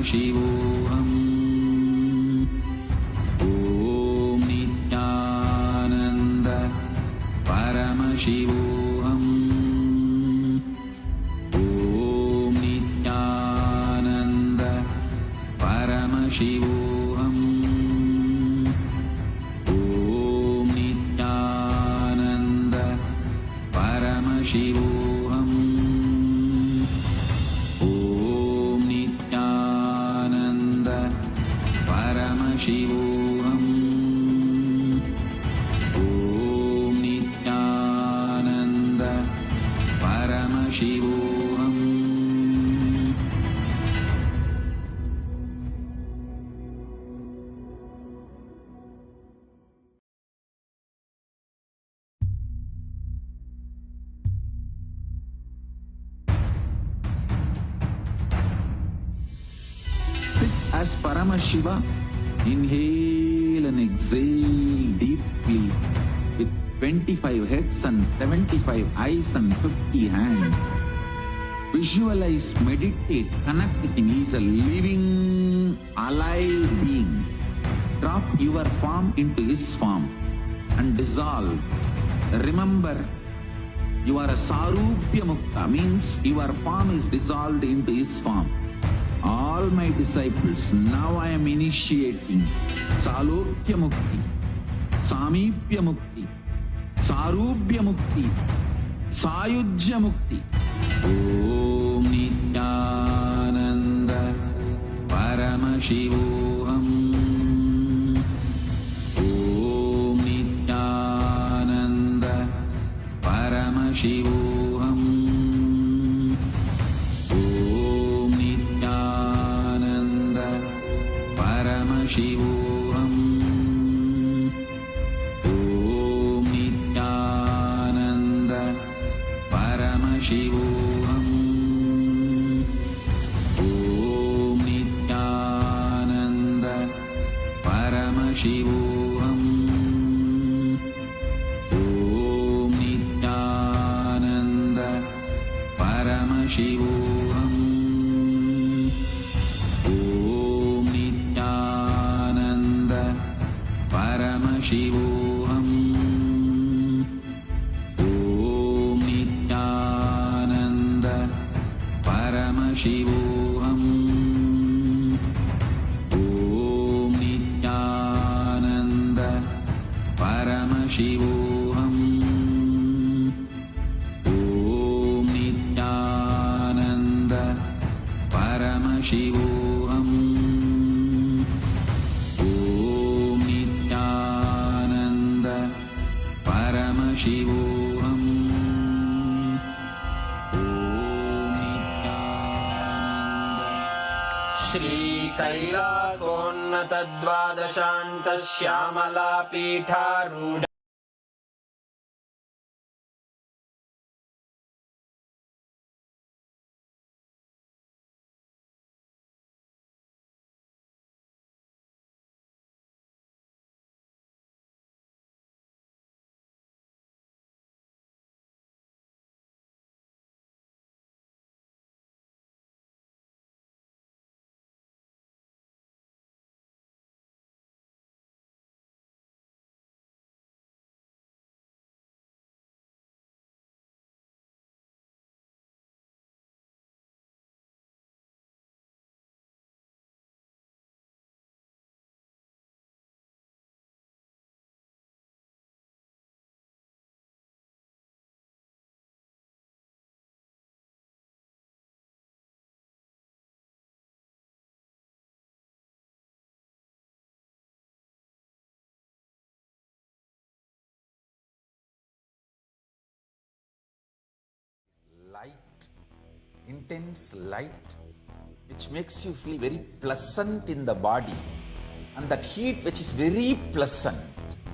Paramashivoham. Om Nityananda Paramashivoham. Om Nityananda Paramashivoham. Om Nityananda Paramashivoham. Om Nityananda Paramashivoham. Om Nityananda Paramashivoham. Sit as Paramashiva. Inhale and exhale deeply with 25 heads and 75 eyes and 50 hands. Visualize, meditate, connect with him. He is a living, alive being. Drop your form into his form and dissolve. Remember, you are a Sarupya Mukta, means your form is dissolved into his form. All my disciples, now I am initiating Salokya Mukti, Samipya Mukti, Sarupya Mukti, Sayujya Mukti. Om Nityananda Paramashivoham. Om Nityananda Paramashivoham. Om Nityananda Paramashivoham. Om Nityananda Paramashivoham. Om Nityananda Paramashivoham. Om Nityananda Paramashivoham. Om Nityananda Paramashivoham. Om Nityananda Paramashivoham. Om Nityananda Paramashivoham. Om Nityananda Paramashivoham. Om Nityananda Paramashivoham. Shri कैलासोन्नत द्वादशान्त Shyamala पीठारूढ़ light, intense light, which makes you feel very pleasant in the body, and that heat which is very pleasant.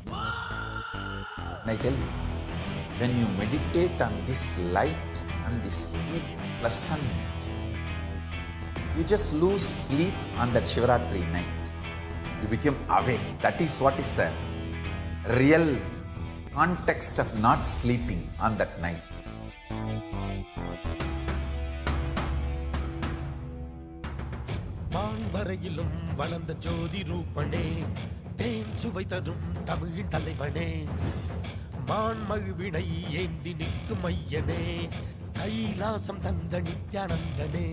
And I tell you, when you meditate on this light and this heat pleasant, you just lose sleep on that Shivaratri night. You become awake. That is what is the real context of not sleeping on that night. Man வரையிலும் வளர்ந்த ஜோதி ரூபனே, தேன் சுவை தரும் தமிழின் தலைவனே, மான்மழுவினை ஏந்தி நிற்கும் ஐயனே, கைலாசம் தந்த நித்யானந்தனே.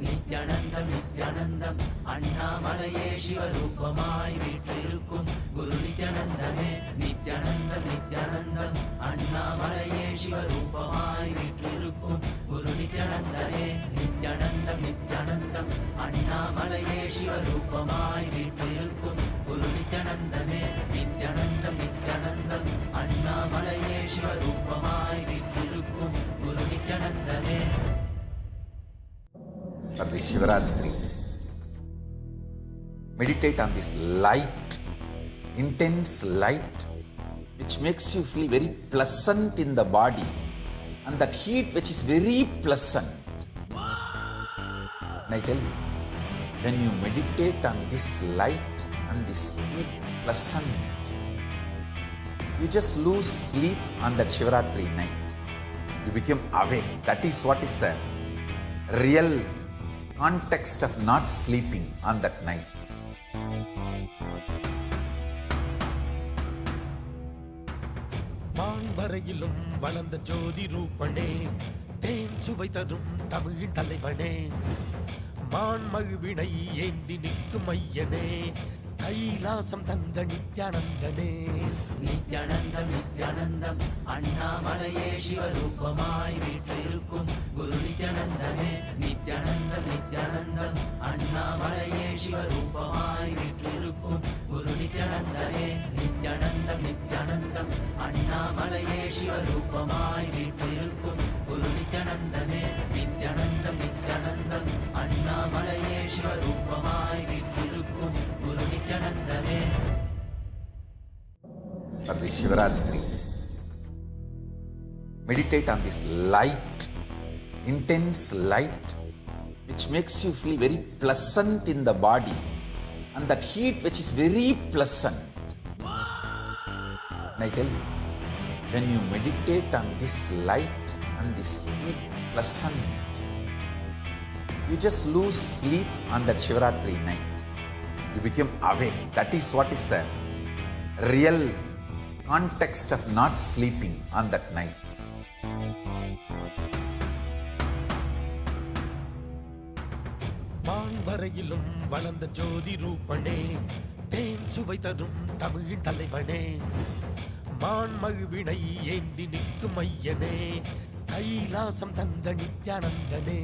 நித்யானந்தம் நித்யானந்தம் அண்ணாமலையே சிவரூபமாய் வீற்றிருக்கும் குரு நித்யானந்தமே. நித்யானந்தம் நித்யானந்தம் அண்ணாமலையே சிவரூபமாய் வீற்றிருக்கும் குரு நித்யானந்தமே. நித்யானந்தம் நித்யானந்தம் அண்ணாமலையே சிவரூபமாய் வீற்றிருக்கும் குரு நித்யானந்தமே. நித்யானந்தம் நித்யானந்தம் அண்ணாமலையே சிவரூபமாய் வீற்றிருக்கும் குரு நித்யானந்தமே. For this Shivaratri, meditate on this light, intense light, which makes you feel very pleasant in the body, and that heat which is very pleasant. And I tell you, when you meditate on this light and this heat pleasant, you just lose sleep on that Shivaratri night. You become awake. That is what is the real context of not sleeping on that night. மான் வரையிலும் வளர்ந்த ஜோதி ரூபனே, தேன் சுவை தரும் தமிழின் தலைவனே, மான்மழுவினை ஏந்தி நிற்கும் ஐயனே, கைலாசம் தந்த நித்யானந்தனே. நித்யானந்தம் நித்யானந்தம் அண்ணாமலையே சிவரூபமாய் வீற்றிருக்கும் குரு நித்யானந்தமே. நித்யானந்தம் நித்யானந்தம் அண்ணாமலையே சிவரூபமாய் வீற்றிருக்கும் குரு நித்யானந்தமே. நித்யானந்தம் நித்யானந்தம் அண்ணாமலையே சிவரூபமாய் வீற்றிருக்கும் குரு நித்யானந்தமே. நித்யானந்தம் நித்யானந்தம் அண்ணாமலையே சிவரூபமாய் வீற்றிருக்கும் குரு நித்யானந்தமே. For this Shivaratri, meditate on this light, intense light, which makes you feel very pleasant in the body, and that heat which is very pleasant. And I tell you, when you meditate on this light and this heat pleasant, you just lose sleep on that Shivaratri night. You become awake. That is what is the real context of not sleeping on that night. மான் வரையிலும் வளர்ந்த ஜோதி ரூபனே, தேன் சுவை தரும் தமிழின் தலைவனே, மான்மழுவினை ஏந்தி நிற்கும் ஐயனே, கைலாசம் தந்த நித்யானந்தனே.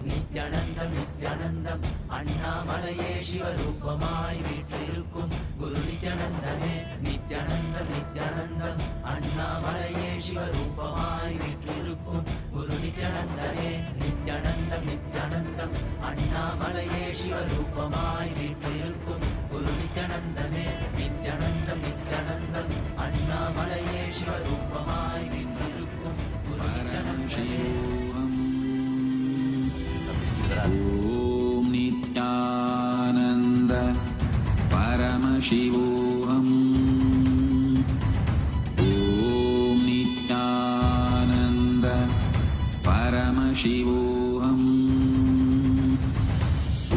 நித்யானந்தம் நித்யானந்தம் அண்ணாமலையே சிவரூபமாய் வீற்றிருக்கும் குரு நித்யானந்தமே. நித்யானந்தம் நித்யானந்தம் அண்ணாமலையே சிவரூபமாய் வீற்றிருக்கும் குரு நித்யானந்தமே. நித்யானந்தம் நித்யானந்தம் அண்ணாமலையே சிவரூபமாய் வீற்றிருக்கும் குரு நித்யானந்தமே. நித்யானந்தம் நித்யானந்தம் அண்ணாமலையே சிவரூபமாய் வீற்றிருக்கும் குரு परमशिवोऽहम् ॐ नित्यानन्द परमशिवोऽहम् ॐ नित्यानन्द परमशिवोऽहम्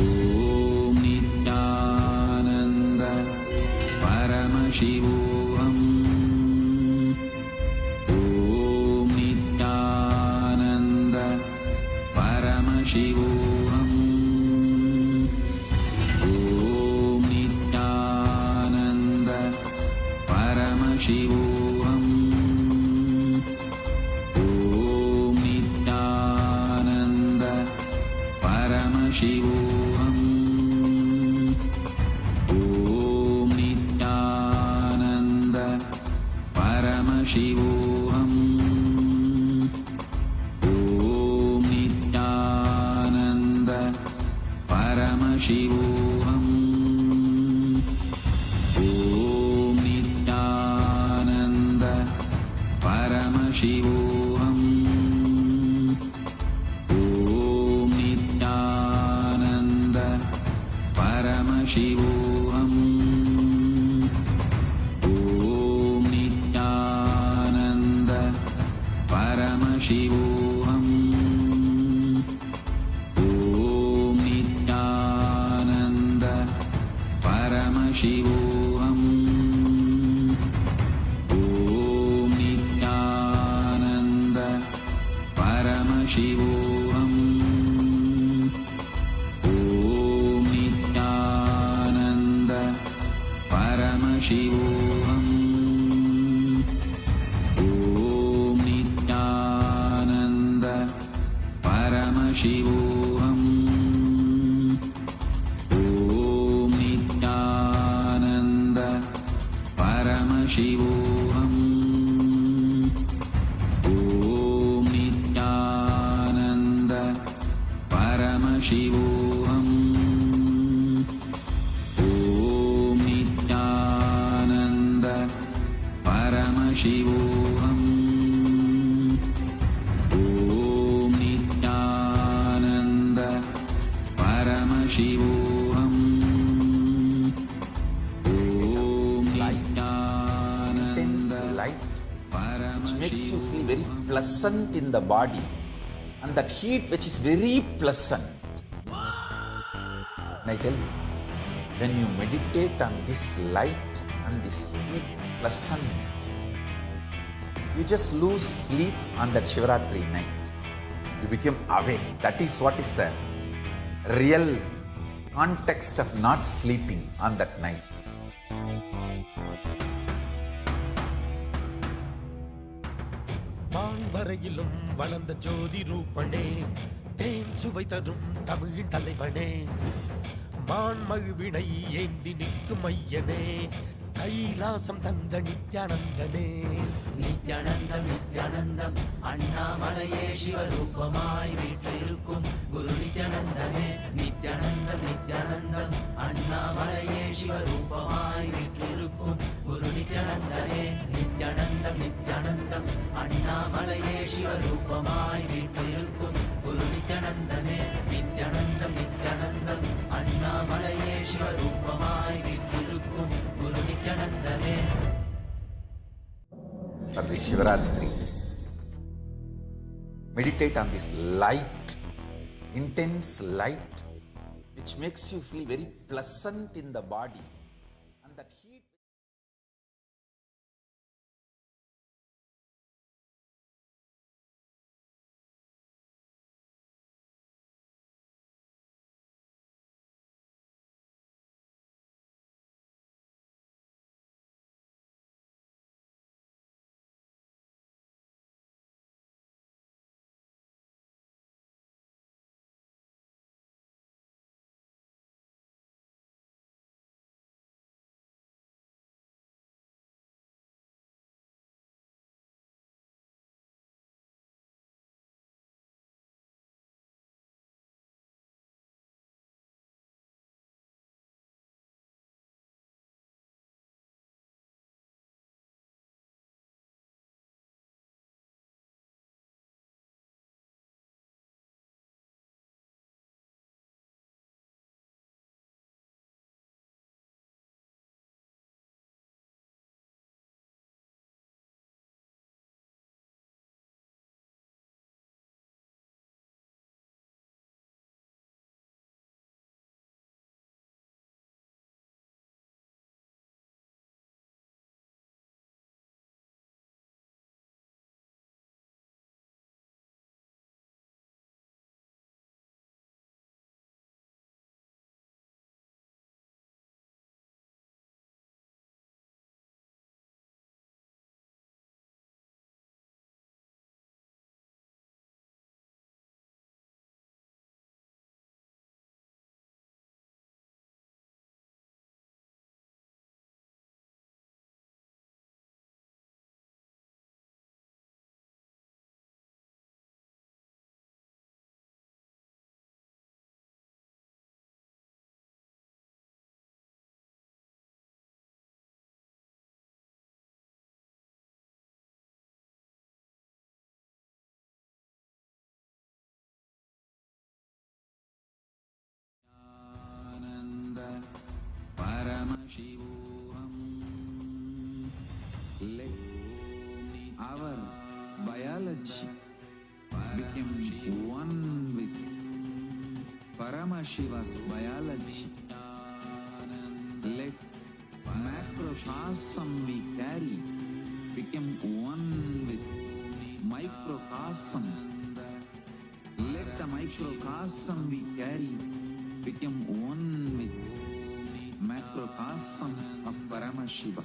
ॐ नित्यानन्द परमशिवोऽहम् शिवोऽहम् ॐ नित्यानन्द परमशिवोऽहम् ॐ नित्यानन्द परमशिवोऽहम् ॐ नित्यानन्द परमशिवोऽहम् शिवोऽहम् ॐ नित्यानन्द परमशिवोऽहम् ॐ नित्यानन्द परमशिवोऽहम् ॐ नित्यानन्द परमशिवोऽहम् ॐ Nityanand Paramashivoham. Om Nityananda Paramashivoham. Om Nityananda Paramashivoham. Om Nityananda Paramashivoham. Om Nityananda Paramashivoham. Om Nityananda Paramashivoham. Om Intense light which makes you feel very pleasant in the body, and that heat which is very pleasant. And I tell you, when you meditate on this light and this heat pleasant, you just lose sleep on that Shivaratri night. You become awake. That is what is the real context of not sleeping on that night. வான்வரையிலும் வளர்ந்த ஜோதி ரூபனே, தேன் சுவை தரும் தமிழின் தலைவனே, மான்மழுவினை ஏந்தி நிற்கும் ஐயனே, கைலாசம் தந்த நித்யானந்தனே. நித்யானந்தம் நித்யானந்தம் அண்ணாமலையே சிவரூபமாய் வீற்றிருக்கும் குரு நித்யானந்தமே. நித்யானந்தம் நித்யானந்தம் அண்ணாமலையே சிவரூபமாய் வீற்றிருக்கும் குரு நித்யானந்தமே. நித்யானந்தம் நித்யானந்தம் அண்ணாமலையே சிவரூபமாய் வீற்றிருக்கும் குரு நித்யானந்தமே. நித்யானந்தம் நித்யானந்தம் அண்ணாமலையே சிவரூபமாய் வீற்றிருக்கும் குரு நித்யானந்தமே. For this Shivaratri, meditate on this light, intense light, which makes you feel very pleasant in the body, and that heat. Paramashivoham. Let our biology become one with Paramashiva's biology. Let macrocosm we carry become one with microcosm. Let the microcosm we carry become one with macrocosm of Paramashiva.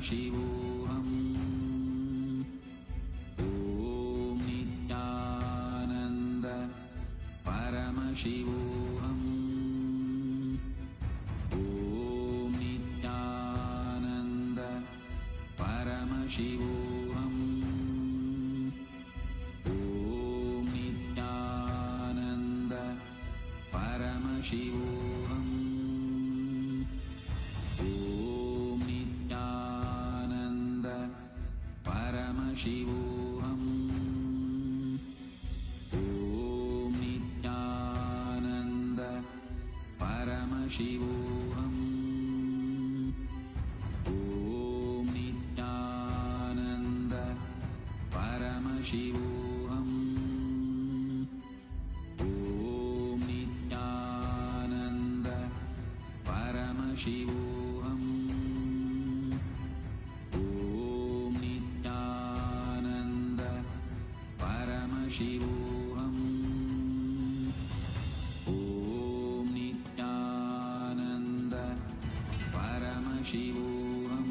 Paramashivoham. Om Nityananda Paramashivoham. Om Nityananda Paramashivoham. Om Nityananda Paramashivoham. Om Nityananda Paramashivoham. Om Nityananda Paramashivoham. Om Nityananda Paramashivoham. Om Nityananda Paramashivoham. Om Nityananda Paramashivoham. Om Nityananda Paramashivoham.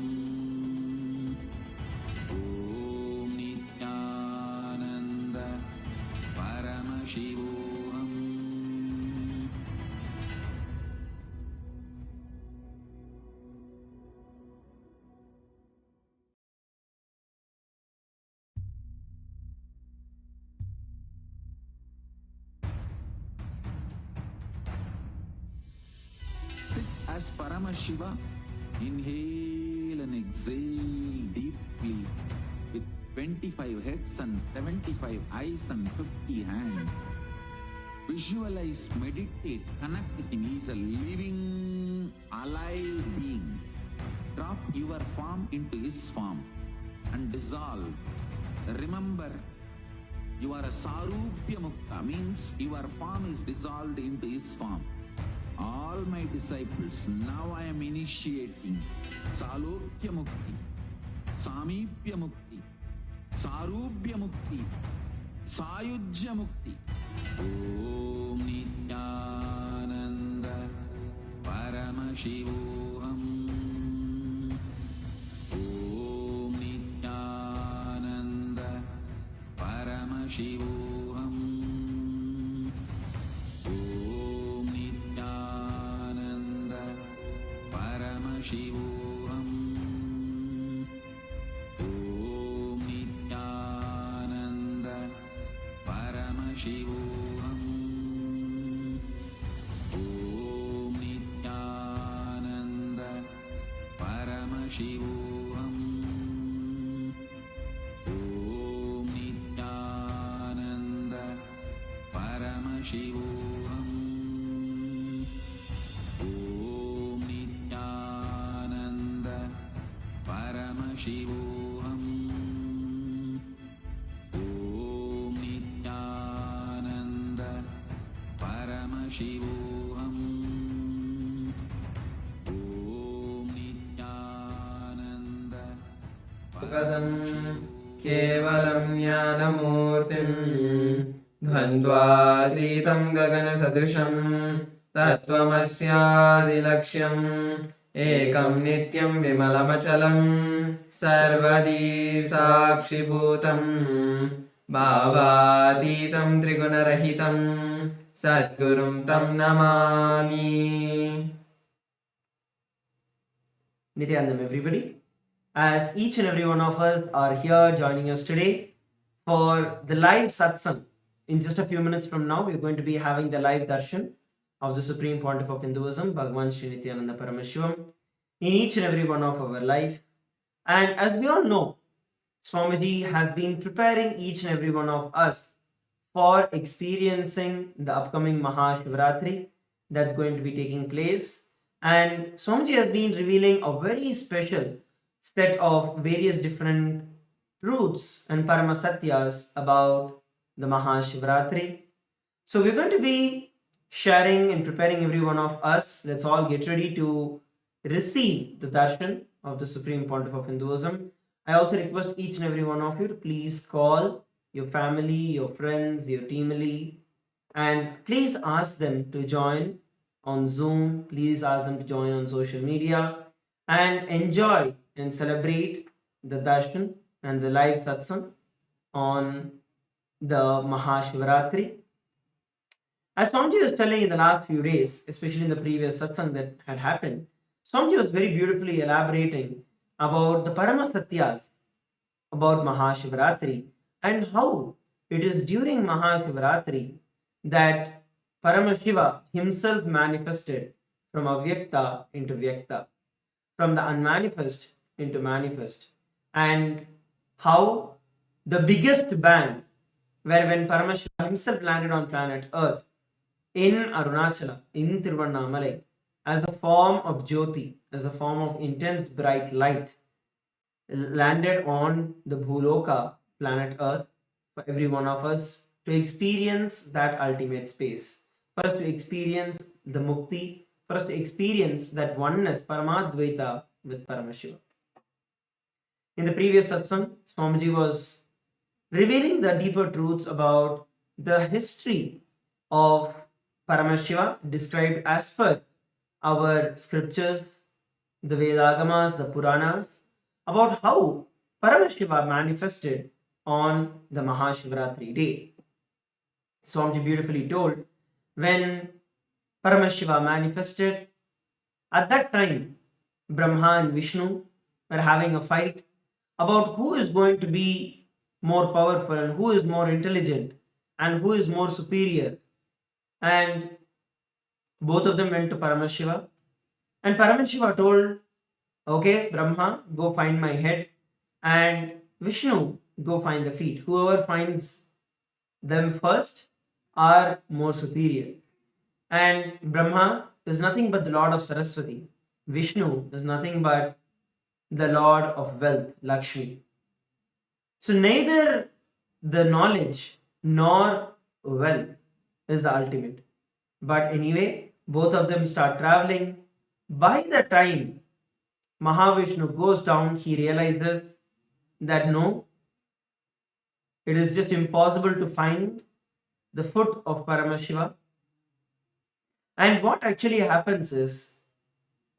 Om Nityananda Paramashivoham. Sit as Paramashiva. Inhale and exhale deeply with 25 heads and 75 eyes and 50 hands. Visualize, meditate, connect with him. He is a living, alive being. Drop your form into his form and dissolve. Remember, you are a Sarupya Mukta, means your form is dissolved into his form. All my disciples, now I am initiating Salokya Mukti, Samipya Mukti, Sarupya Mukti, Sayujya Mukti. Om Nityananda Paramashivoham. Om Nityananda Paramashivoham. Om Nityananda Paramashivoham. Om Nityananda Paramashivoham. Om Nityananda Paramashivoham. Om Nityananda Paramashivoham. Om Nityananda Paramashivoham. Om Nityananda Paramashivoham. Om Nityananda गदं केवलं ज्ञानमूर्तिं द्वन्द्वातीतं गगनसदृशं तत्त्वमस्यादिलक्ष्यम् एकं नित्यं विमलमचलं सर्वदी साक्षिभूतं भावातीतं त्रिगुणरहितं सद्गुरुं तं Namami. Nityanandam, everybody. As each and every one of us are here joining us today for the live satsang. In just a few minutes from now, we're going to be having the live darshan of the Supreme Pontiff of Hinduism, BHAGAVAN SRI NITHYANANDA PARAMASHIVAM, in each and every one of our life. And as we all know, Swamiji has been preparing each and every one of us for experiencing the upcoming Mahashivaratri that's going to be taking place. And Swamiji has been revealing a very special set of various different truths and Paramasatyas about the Mahashivaratri. So we're going to be sharing and preparing every one of us. Let's all get ready to receive the darshan of the Supreme Pontiff of Hinduism. I also request each and every one of you to please call your family, your friends, your teamily, and please ask them to join on Zoom. Please ask them to join on social media and enjoy and celebrate the Darshan and the live Satsang on the Mahashivaratri. As Swamiji was telling in the last few days, especially in the previous Satsang that had happened, Swamiji was very beautifully elaborating about the Paramasatyas about Mahashivaratri and how it is during Mahashivaratri that Paramashiva himself manifested from Avyakta into Vyakta, from the unmanifest into manifest, and how the biggest bang, where when Paramashiva himself landed on planet Earth in Arunachala, in Tiruvannamalai, as a form of Jyoti, as a form of intense bright light, landed on the Bhuloka, planet Earth, for every one of us to experience that ultimate space. For us to experience the Mukti, for us to experience that oneness, Paramadvaita with Paramashiva. In the previous satsang, Swamiji was revealing the deeper truths about the history of Paramashiva described as per our scriptures, the Vedagamas, the Puranas, about how Paramashiva manifested on the Mahashivaratri day. Swamiji beautifully told, when Paramashiva manifested, at that time Brahma and Vishnu were having a fight about who is going to be more powerful and who is more intelligent and who is more superior. And both of them went to Paramashiva, and Paramashiva told, okay, Brahma, go find my head, and Vishnu, go find the feet. Whoever finds them first are more superior. And Brahma is nothing but the Lord of Saraswati. Vishnu is nothing but the Lord of wealth, Lakshmi. So neither the knowledge nor wealth is the ultimate. But anyway, both of them start traveling. By the time Mahavishnu goes down, he realizes that no, it is just impossible to find the foot of Paramashiva. And what actually happens is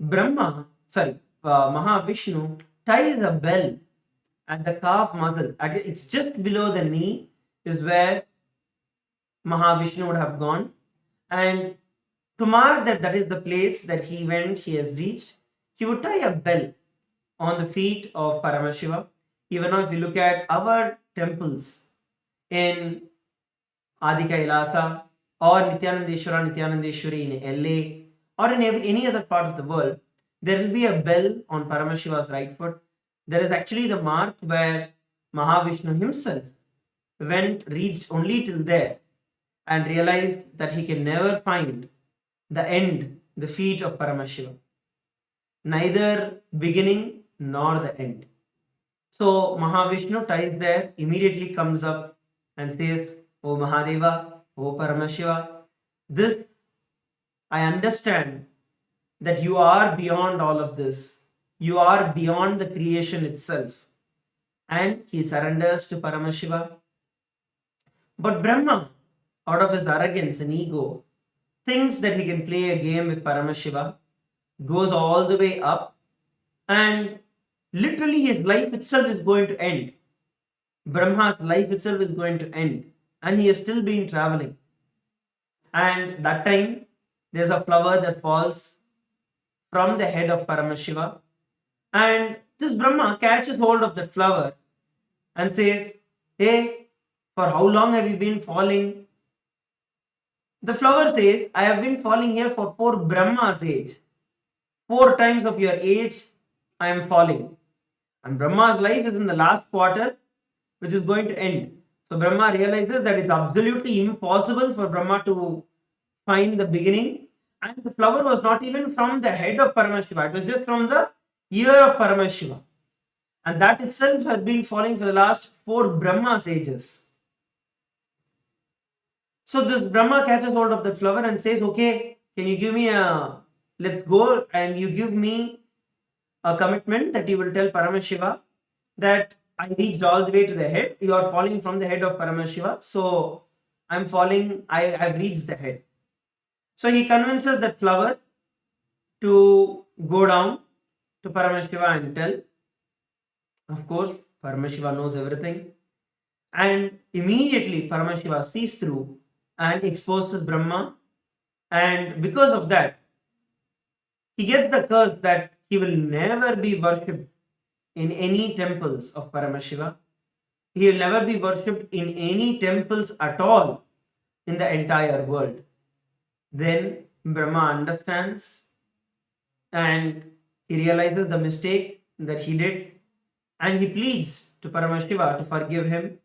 Mahavishnu ties a bell at the calf muscle. It's just below the knee is where Mahavishnu would have gone. And to mark that is the place that he has reached, he would tie a bell on the feet of Paramashiva. Even now, if you look at our temples in MahaKailasa or Nityanandeshwari in LA or in any other part of the world, there will be a bell on Paramashiva's right foot. There is actually the mark where Mahavishnu himself reached only till there and realized that he can never find the end, the feet of Paramashiva. Neither beginning nor the end. So Mahavishnu ties there, immediately comes up and says, O Mahadeva, O Paramashiva, this I understand that you are beyond all of this. You are beyond the creation itself. And he surrenders to Paramashiva. But Brahma, out of his arrogance and ego, thinks that he can play a game with Paramashiva, goes all the way up, and literally his life itself is going to end. Brahma's life itself is going to end, and he has still been traveling. And that time, there's a flower that falls from the head of Paramashiva, and this Brahma catches hold of that flower and says, hey, for how long have you been falling? The flower says, I have been falling here for 4 Brahma's age. 4 times of your age, I am falling. And Brahma's life is in the last quarter, which is going to end. So Brahma realizes that it's absolutely impossible for Brahma to find the beginning. And the flower was not even from the head of Paramashiva. It was just from the ear of Paramashiva. And that itself had been falling for the last 4 Brahma's ages. So this Brahma catches hold of the flower and says, okay, can you give me let's go, and you give me a commitment that you will tell Paramashiva that I reached all the way to the head. You are falling from the head of Paramashiva. So I'm falling, I've reached the head. So he convinces that flower to go down to Paramashiva and tell. Of course, Paramashiva knows everything. And immediately Paramashiva sees through and exposes Brahma. And because of that, he gets the curse that he will never be worshipped in any temples of Paramashiva. He will never be worshipped in any temples at all in the entire world. Then Brahma understands and he realizes the mistake that he did and he pleads to Paramashiva to forgive him.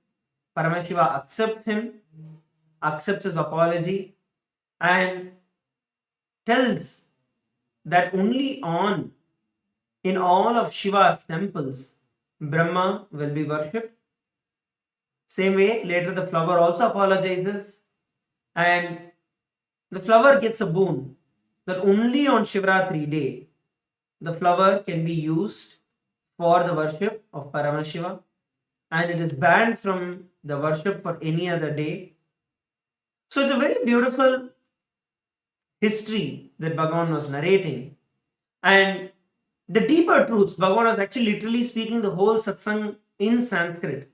Paramashiva accepts him, accepts his apology, and tells that only in all of Shiva's temples Brahma will be worshipped. Same way, later the flower also apologizes, and the flower gets a boon that only on Shivaratri day the flower can be used for the worship of Paramashiva, and it is banned from the worship for any other day. So it's a very beautiful history that Bhagavan was narrating, and the deeper truths, Bhagavan was actually literally speaking the whole satsang in Sanskrit.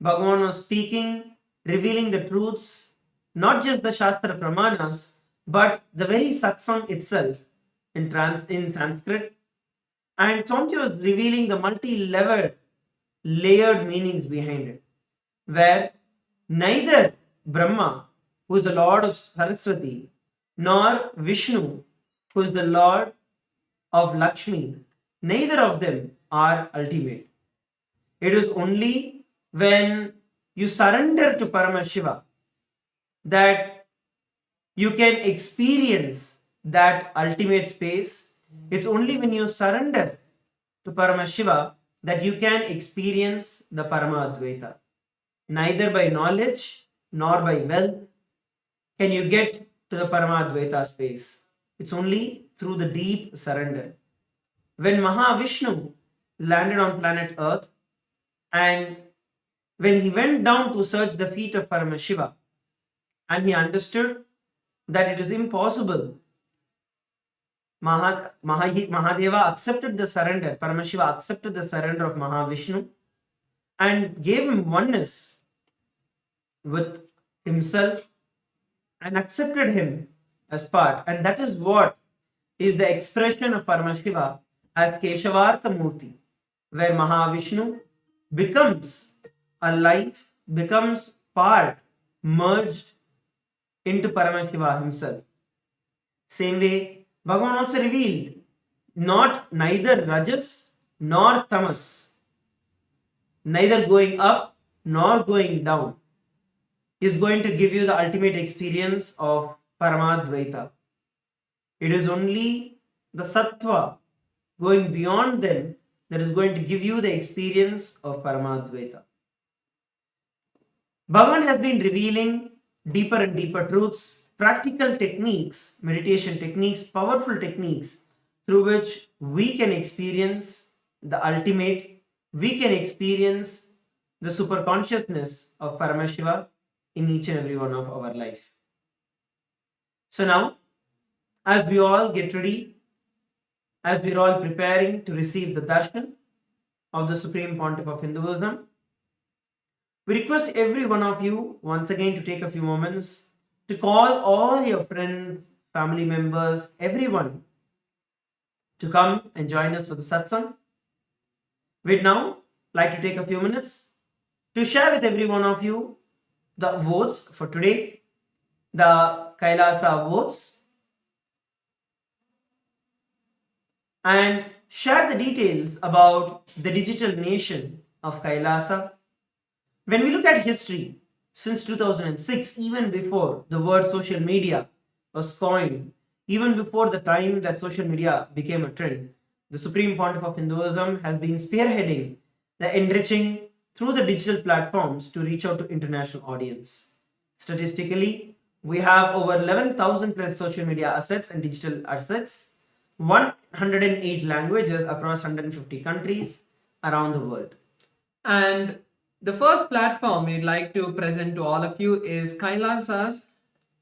Bhagavan was speaking, revealing the truths, not just the Shastra Pramanas, but the very satsang itself in Sanskrit. And Swamiji was revealing the multi-level, layered meanings behind it, where neither Brahma, who is the Lord of Saraswati, nor Vishnu, who is the Lord of Lakshmi, neither of them are ultimate. It is only when you surrender to Paramashiva that you can experience that ultimate space. It's only when you surrender to Paramashiva that you can experience the Paramadvaita. Neither by knowledge nor by wealth can you get to the Paramadvaita space. It's only through the deep surrender. When Mahavishnu landed on planet Earth and when he went down to search the feet of Paramashiva and he understood that it is impossible, Mahadeva accepted the surrender, Paramashiva accepted the surrender of Mahavishnu and gave him oneness with himself and accepted him as part. And that is what is the expression of Paramashiva as Keshavartha Murthy, where Mahavishnu becomes alive, becomes part, merged into Paramashiva himself. Same way, Bhagavan also revealed neither Rajas nor Tamas, neither going up nor going down, is going to give you the ultimate experience of Paramadvaita. It is only the Sattva going beyond them that is going to give you the experience of Paramadvaita. Bhagavan has been revealing deeper and deeper truths, practical techniques, meditation techniques, powerful techniques through which we can experience the ultimate, we can experience the super consciousness of Paramashiva in each and every one of our life. So now, as we all get ready, as we are all preparing to receive the darshan of the Supreme Pontiff of Hinduism, we request every one of you once again to take a few moments to call all your friends, family members, everyone to come and join us for the satsang. We'd now like to take a few minutes to share with every one of you the votes for today, the Kailasa votes, and share the details about the digital nation of Kailasa. When we look at history, since 2006, even before the word social media was coined, even before the time that social media became a trend, the Supreme Pontiff of Hinduism has been spearheading the enriching through the digital platforms to reach out to international audience. Statistically, we have over 11,000 plus social media assets and digital assets, 108 languages across 150 countries around the world. And the first platform we'd like to present to all of you is Kailasa's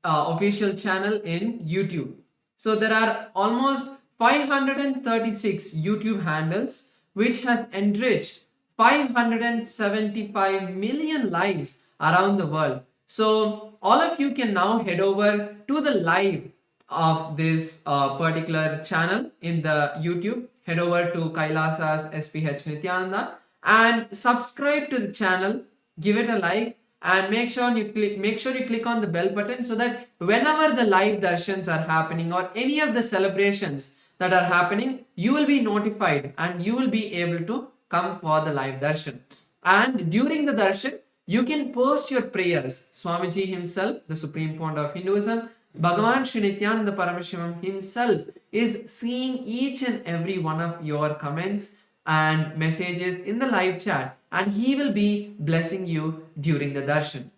official channel in YouTube. So there are almost 536 YouTube handles which has enriched 575 million lives around the world. So all of you can now head over to the live of this particular channel in the YouTube. Head over to Kailasa's SPH Nityananda and subscribe to the channel. Give it a like and make sure you click on the bell button so that whenever the live darshans are happening or any of the celebrations that are happening, you will be notified and you will be able to come for the live darshan. And during the darshan, you can post your prayers. Swamiji himself, the Supreme Pontiff of Hinduism, Bhagavan Sri Nityananda Paramashivam himself is seeing each and every one of your comments and messages in the live chat, and he will be blessing you during the darshan.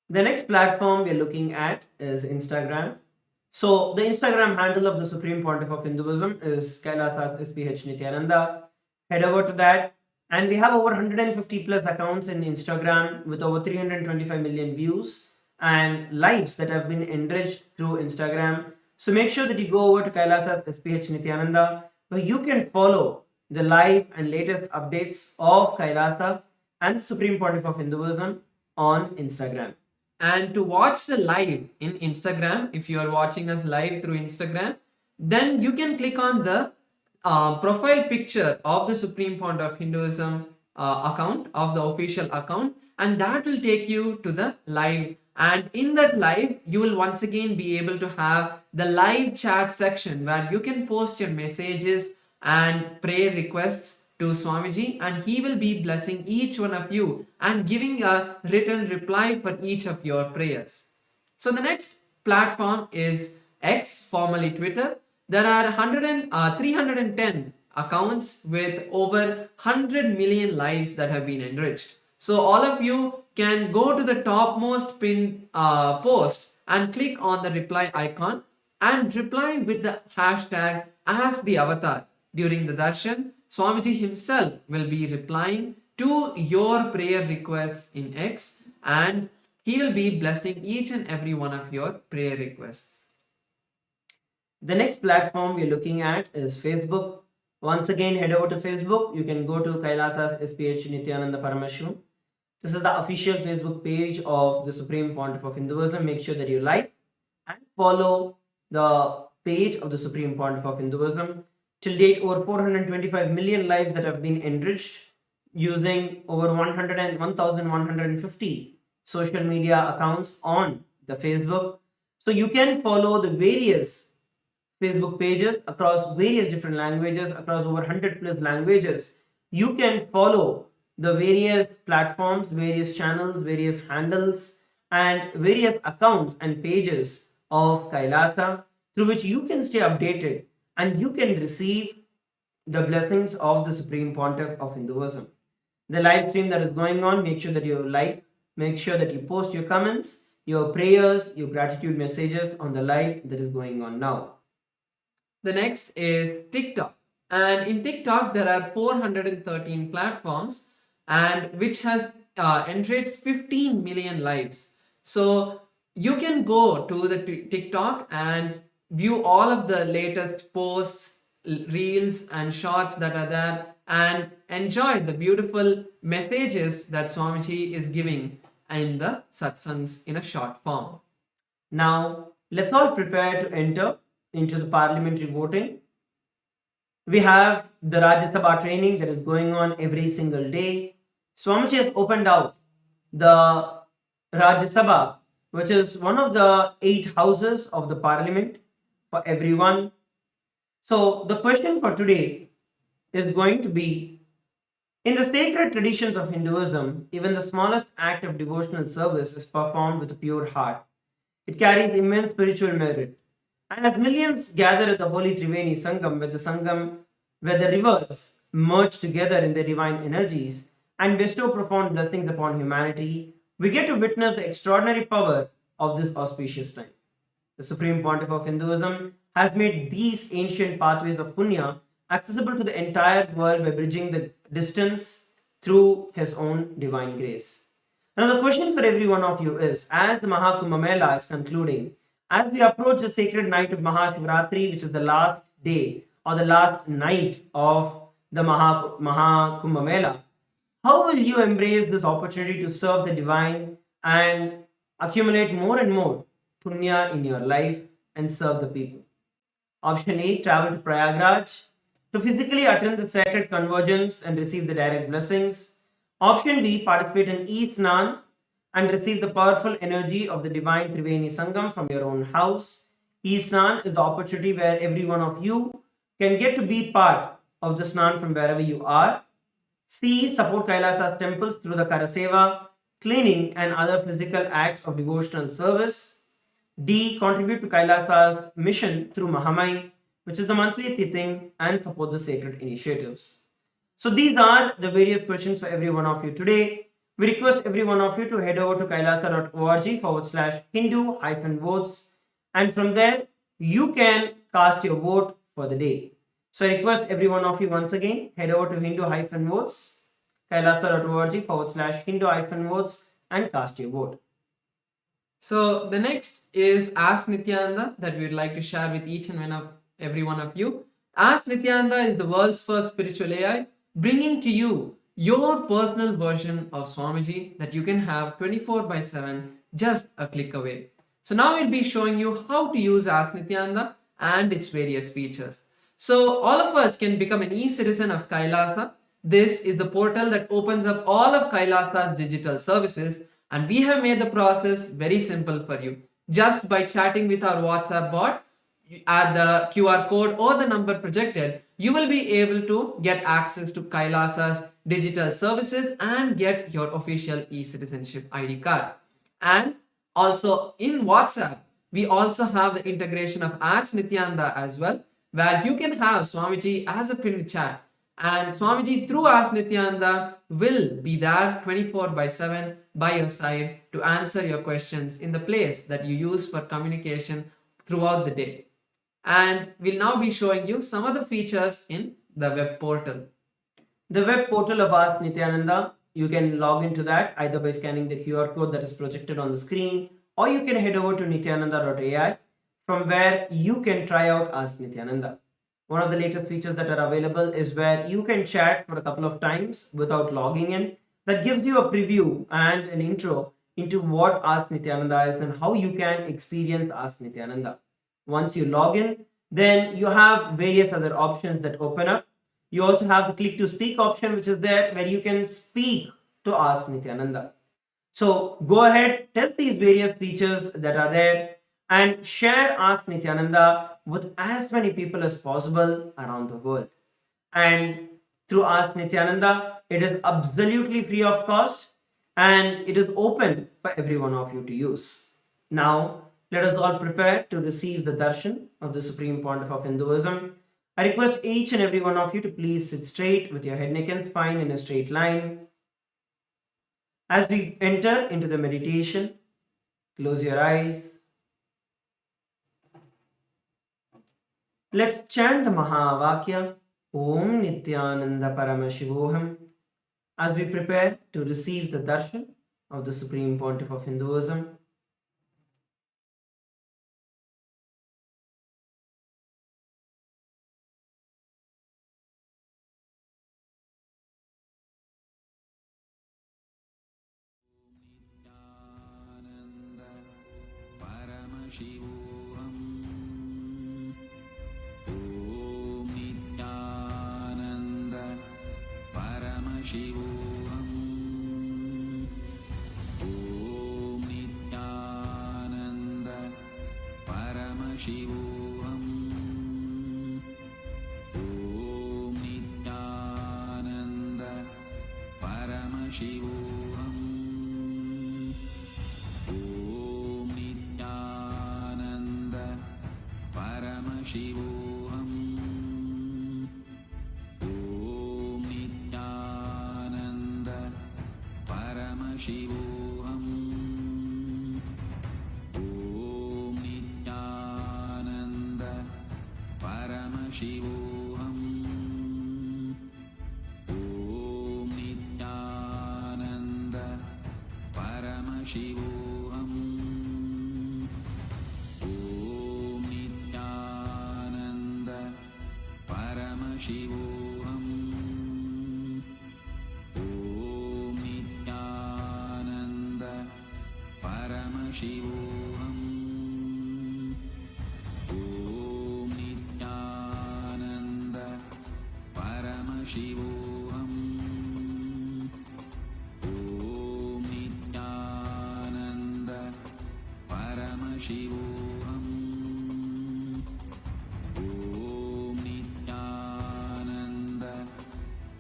The next platform we're looking at is Instagram. So the Instagram handle of the Supreme Pontiff of Hinduism is Kailasa's SPH Nityananda. Head over to that, and we have over 150 plus accounts in Instagram with over 325 million views and lives that have been enriched through Instagram. So make sure that you go over to Kailasa's SPH Nityananda, where you can follow the live and latest updates of Kailasa and the Supreme Pontiff of Hinduism on Instagram. And to watch the live in Instagram, if you are watching us live through Instagram, then you can click on the profile picture of the Supreme Pontiff of Hinduism account, of the official account, and that will take you to the live. And in that live, you will once again be able to have the live chat section where you can post your messages and prayer requests to Swamiji, and he will be blessing each one of you and giving a written reply for each of your prayers. So the next platform is X, formerly Twitter. There are 310 accounts with over 100 million lives that have been enriched. So all of you can go to the topmost pinned post and click on the reply icon and reply with the hashtag as the avatar. During the darshan, Swamiji himself will be replying to your prayer requests in X, and he will be blessing each and every one of your prayer requests. The next platform we're looking at is Facebook. Once again, head over to Facebook. You can go to Kailasa's SPH Nityananda Paramashivam. This is the official Facebook page of the Supreme Pontiff of Hinduism. Make sure that you like and follow the page of the Supreme Pontiff of Hinduism. Till date, over 425 million lives that have been enriched using over 1,150 social media accounts on the Facebook. So you can follow the various Facebook pages across various different languages, across over 100 plus languages. You can follow the various platforms, various channels, various handles, and various accounts and pages of Kailasa through which you can stay updated and you can receive the blessings of the Supreme Pontiff of Hinduism. The live stream that is going on, make sure that you like, make sure that you post your comments, your prayers, your gratitude messages on the live that is going on now. The next is TikTok. And in TikTok, there are 413 platforms and which has enriched 15 million lives. So you can go to the TikTok and view all of the latest posts, reels and shorts that are there and enjoy the beautiful messages that Swamiji is giving in the satsangs in a short form. Now, let's all prepare to enter into the parliamentary voting. We have the Rajya Sabha training that is going on every single day. Swamiji has opened out the Rajya Sabha, which is one of the 8 houses of the parliament for everyone. So the question for today is going to be, in the sacred traditions of Hinduism, even the smallest act of devotional service is performed with a pure heart. It carries immense spiritual merit. And as millions gather at the holy Triveni Sangam, where the rivers merge together in their divine energies and bestow profound blessings upon humanity, we get to witness the extraordinary power of this auspicious time. The Supreme Pontiff of Hinduism has made these ancient pathways of Punya accessible to the entire world by bridging the distance through his own divine grace. Now the question for every one of you is, as the Mahakumbh Mela is concluding, as we approach the sacred night of Mahashivaratri, which is the last day or the last night of the Maha Mela, how will you embrace this opportunity to serve the divine and accumulate more and more punya in your life and serve the people? Option A, travel to Prayagraj to physically attend the sacred convergence and receive the direct blessings. Option B, participate in E-Snan and receive the powerful energy of the divine Triveni Sangam from your own house. E-Snan is the opportunity where every one of you can get to be part of the Snan from wherever you are. C, support Kailasa's temples through the Karaseva, cleaning and other physical acts of devotional service. D, contribute to Kailasa's mission through Mahamai, which is the monthly Tithing, and support the sacred initiatives. So these are the various questions for every one of you today. We request every one of you to head over to kailasa.org/Hindu-votes, and from there you can cast your vote for the day. So I request every one of you once again, head over to Hindu-votes, kailasa.org/Hindu-votes, and cast your vote. So the next is Ask Nityananda that we would like to share with each and every one of you. Ask Nityananda is the world's first spiritual AI, bringing to you your personal version of Swamiji that you can have 24/7, just a click away. So now we'll be showing you how to use Ask Nityananda and its various features. So all of us can become an e-citizen of Kailasa. This is the portal that opens up all of Kailasa's digital services, and we have made the process very simple for you. Just by chatting with our WhatsApp bot at the QR code or the number projected, you will be able to get access to Kailasa's digital services and get your official e-citizenship ID card. And also in WhatsApp, we also have the integration of Ask Nityananda as well, where you can have Swamiji as a pinned chat. And Swamiji through Ask Nityananda will be there 24/7 by your side to answer your questions in the place that you use for communication throughout the day. And we'll now be showing you some of the features in the web portal. The web portal of Ask Nityananda, you can log into that either by scanning the QR code that is projected on the screen, or you can head over to nityananda.ai, from where you can try out Ask Nityananda. One of the latest features that are available is where you can chat for a couple of times without logging in. That gives you a preview and an intro into what Ask Nityananda is and how you can experience Ask Nityananda. Once you log in, then you have various other options that open up. You also have the click to speak option, which is there where you can speak to Ask Nityananda. So go ahead, test these various features that are there and share Ask Nityananda with as many people as possible around the world. And through Ask Nityananda, it is absolutely free of cost and it is open for every one of you to use. Now, let us all prepare to receive the darshan of the Supreme Pontiff of Hinduism. I request each and every one of you to please sit straight with your head, neck and spine in a straight line. As we enter into the meditation, close your eyes. Let's chant the Mahavakya, Om Nityananda Paramashivoham, as we prepare to receive the darshan of the Supreme Pontiff of Hinduism. Paramashivoham. Om Nityananda Paramashivoham. Om Nityananda Paramashivoham. Om Nityananda Paramashivoham. Om Nityananda Paramashivoham. Om Nityananda Paramashivoham. Om Nityananda Paramashivoham. Om Nityananda Paramashivoham. Om Nityananda Paramashivoham. Paramashivoham. Om Nityananda Paramashivoham. Om Nityananda Paramashivoham. Om Nityananda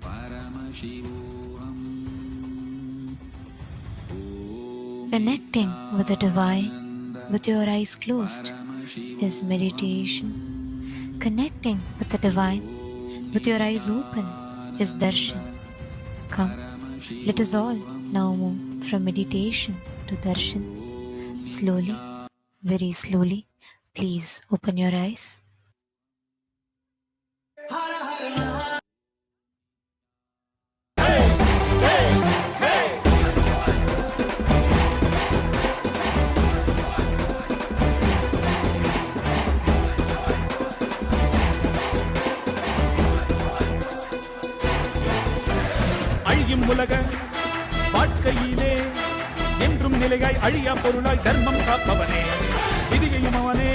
Paramashivoham. Connecting with the divine with your eyes closed is meditation. Connecting with the divine with your eyes open is darshan. Come, let us all now move from meditation to darshan. Slowly, very slowly, please open your eyes. அழியும் உலக வாழ்க்கையிலே என்றும் நிலையாய் அழியா பொருளாய் தர்மம் காப்பவனே, விதியையும் அவனே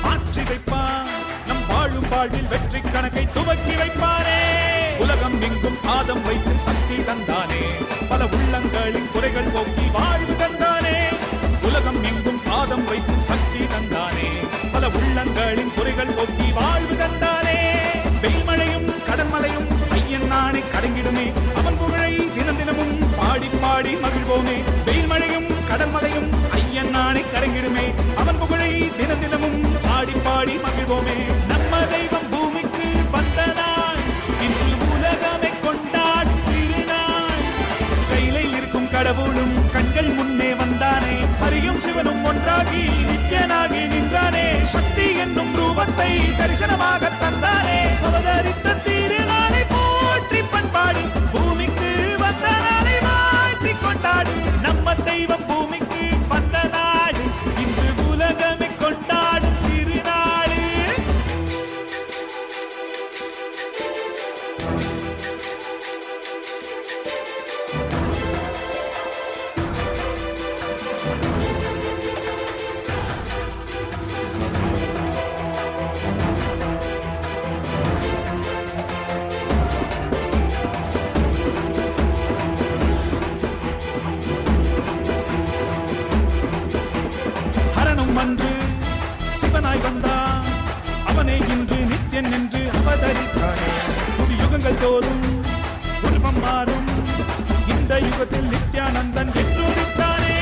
மாற்றி வைப்பான். நம் வாழும் வாழ்வில் வெற்றி கணக்கை துவக்கி வைப்பானே. உலகம் எங்கும் பாதம் வைத்து சக்தி தந்தானே, பல உள்ளங்களின் குறைகள் போக்கி வாழ்வு தந்தானே. உலகம் எங்கும் பாதம் வைத்து சக்தி தந்தானே, பல உள்ளங்களின் குறைகள் போக்கி வாழ்வு தந்தானே. வெயில்மழையும் கடன்மலையும் ஐயன் நானே கடங்கிடுமே, அவன் புகழை தினம் தினமும் பாடி பாடி மகிழ்வோமே. வெயில்மழையும் கடன்மலையும் ஐயன் நானே கடங்கிடுமே, அவன் புகழை தினம் தினமும் பாடி பாடி மகிழ்வோமே. நம்ம தெய்வம் பூமிக்கு வந்த நாள், இன்று உலகமே கொண்டாடும் திருநாள். கையிலே இருக்கும் கடவுளும் கண்கள் முன்னே வந்தானே, ஹரியும் சிவனும் ஒன்றாகி நித்யனாகி நின்றானே. சக்தி என்னும் ரூபத்தை தரிசனமாக தந்தானே, அவதரித்த திருநாளை போற்றி பண்பாடி பூமிக்கு வந்த நாளை வாழ்த்தி கொண்டாடு. நம்ம தெய்வம் பூமிக்கு வந்த நாடு, இன்று உலகமே கொண்டாடும் திருநாடு. ஹரனும் அன்று சிவனாய் வந்தான், அவனே இன்று நித்யன் என்று அவதரித்தானே. புது யுகங்கள் தோறும் உருவம் மாறும், இந்த யுகத்தில் நித்யானந்தன் என்று உதித்தானே.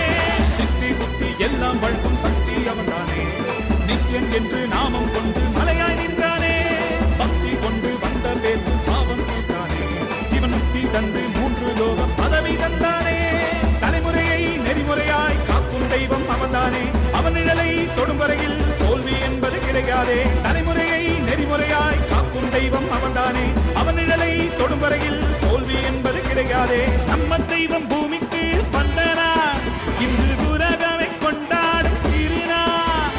சித்தி புத்தி எல்லாம் வழங்கும் சக்தி அவன்தானே, நித்யன் என்று நாமம் கொண்டு மலையாய் நின்றானே. பக்தி கொண்டு வந்த பேரு பாவம் தீர்த்தானே, ஜீவன் முக்தி தந்து 3 லோகம் பதவி தந்தானே. தலைமுறையை நெறிமுறையாய் காக்கும் தெய்வம் அவன்தானே, அவன் நிழலை தொடும் வரையில் தோல்வி என்பது கிடையாதே. தலைமுறையை நெறிமுறையாய் காக்கும் தெய்வம் அவன்தானே, அவன் நிழலை தொடும் வரையில் தோல்வி என்பது கிடையாதே. நம்ம தெய்வம் பூமிக்கு வந்தனா, இன்று உலகமே கொண்டாடும் திருநாள்.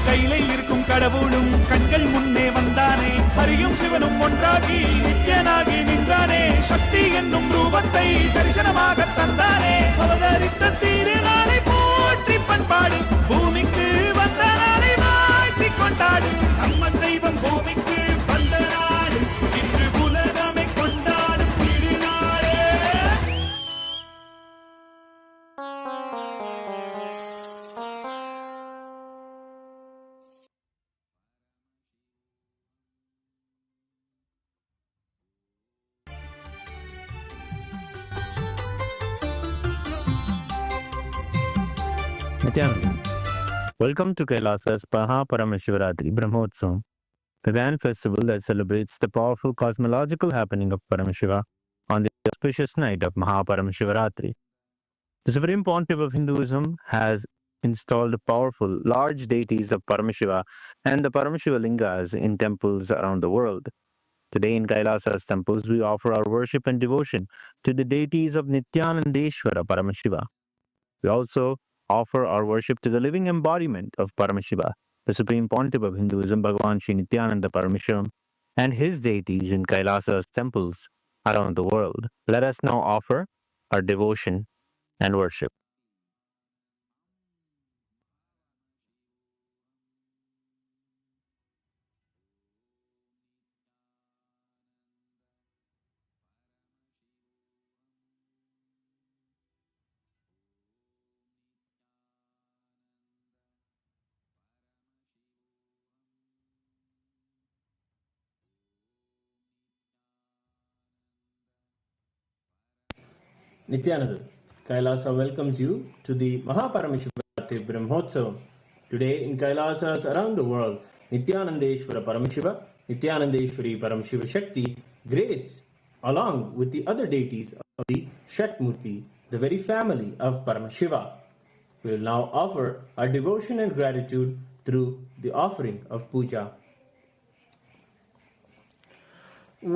கையிலே இருக்கும் கடவுளும் கண்கள் முன்னே வந்தானே, ஹரியும் சிவனும் ஒன்றாகி நித்யனாகி நின்றானே. சக்தி என்னும் ரூபத்தை தரிசனமாக தந்தானே, அவதரித்த திருநாளை போற்றி பண்பாடு பூமிக்கு வந்த நாளை வாழ்த்தி கொண்டாடு. நம்ம தெய்வம் பூமிக்கு வந்த நாடு, இன்று உலகமே கொண்டாடும் திருநாளே. Nityananda. Welcome to Kailasa's Paramashivaratri Brahmotsavam, the grand festival that celebrates the powerful cosmological happening of Paramashiva on the auspicious night of Paramashivaratri. The Supreme Pontiff of Hinduism has installed powerful, large deities of Paramashiva and the Paramashiva Lingas in temples around the world. Today in Kailasa's temples, we offer our worship and devotion to the deities of Nityanandeshwara Paramashiva. We also offer our worship to the living embodiment of Paramashiva, the Supreme Pontiff of Hinduism, BHAGAVAN SRI NITHYANANDA PARAMASHIVAM, and his deities in Kailasa's temples around the world. Let us now offer our devotion and worship. Nithyananda, Kailasa welcomes you to the MahaParamashivarathri Brahmotsavam. Today in Kailasas around the world, Nithyanandeshwara Paramashiva, Nithyanandeshwari Paramashiva Shakti grace along with the other deities of the Shatmurti, the very family of Paramashiva. We will now offer our devotion and gratitude through the offering of puja. ॐ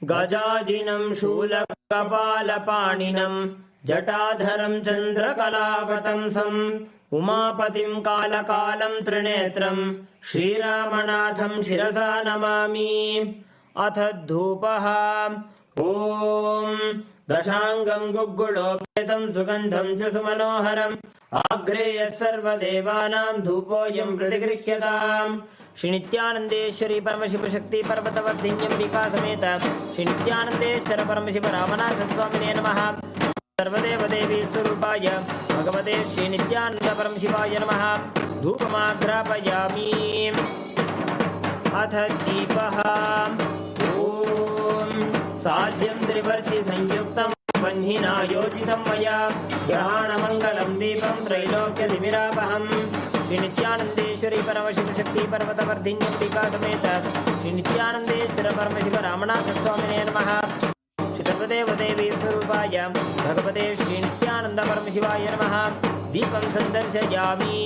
गजाजिनं शूलकपालपाणिनं जटाधरं चन्द्रकलावतंसम् उमापतिं कालकालं त्रिनेत्रं श्रीरामनाथं शिरसा नमामि। अथ धूपः। ॐ दशाङ्गं गुग्गुलोपेतं सुगन्धं च सुमनोहरम् आग्रेयः सर्वदेवानां धूपोऽयं प्रतिगृह्यताम्। श्री नित्यानंदेश्वरी परमशिव शक्ति पर्वतवर्धिन्यम्बिका समेत श्री नित्यानंदेश्वर परमशिव रामनाथ स्वामिने नमः। सर्वदेव देवी स्वरूपाय भगवते श्री नित्यानंद परमशिवाय नमः। धूपमाग्रापयामि। अथ दीपः। ॐ साध्यं त्रिवर्ति संयुक्तं बन्धिना योजितं मया ग्रहाणमङ्गलं दीपं त्रैलोक्यतिमिरापहम्। श्री नित्यानंदेश्वरी परमशिव शक्ति पर्वतवर्धिन्यम्बिका समेत श्री नित्यानंदेश्वर परमशिव रामनाथ स्वामिने नमः। श्री सर्वदेव देवी स्वरूपाय भगवते श्री नित्यानंद परमशिवाय नमः। दीपं सन्दर्शयामि।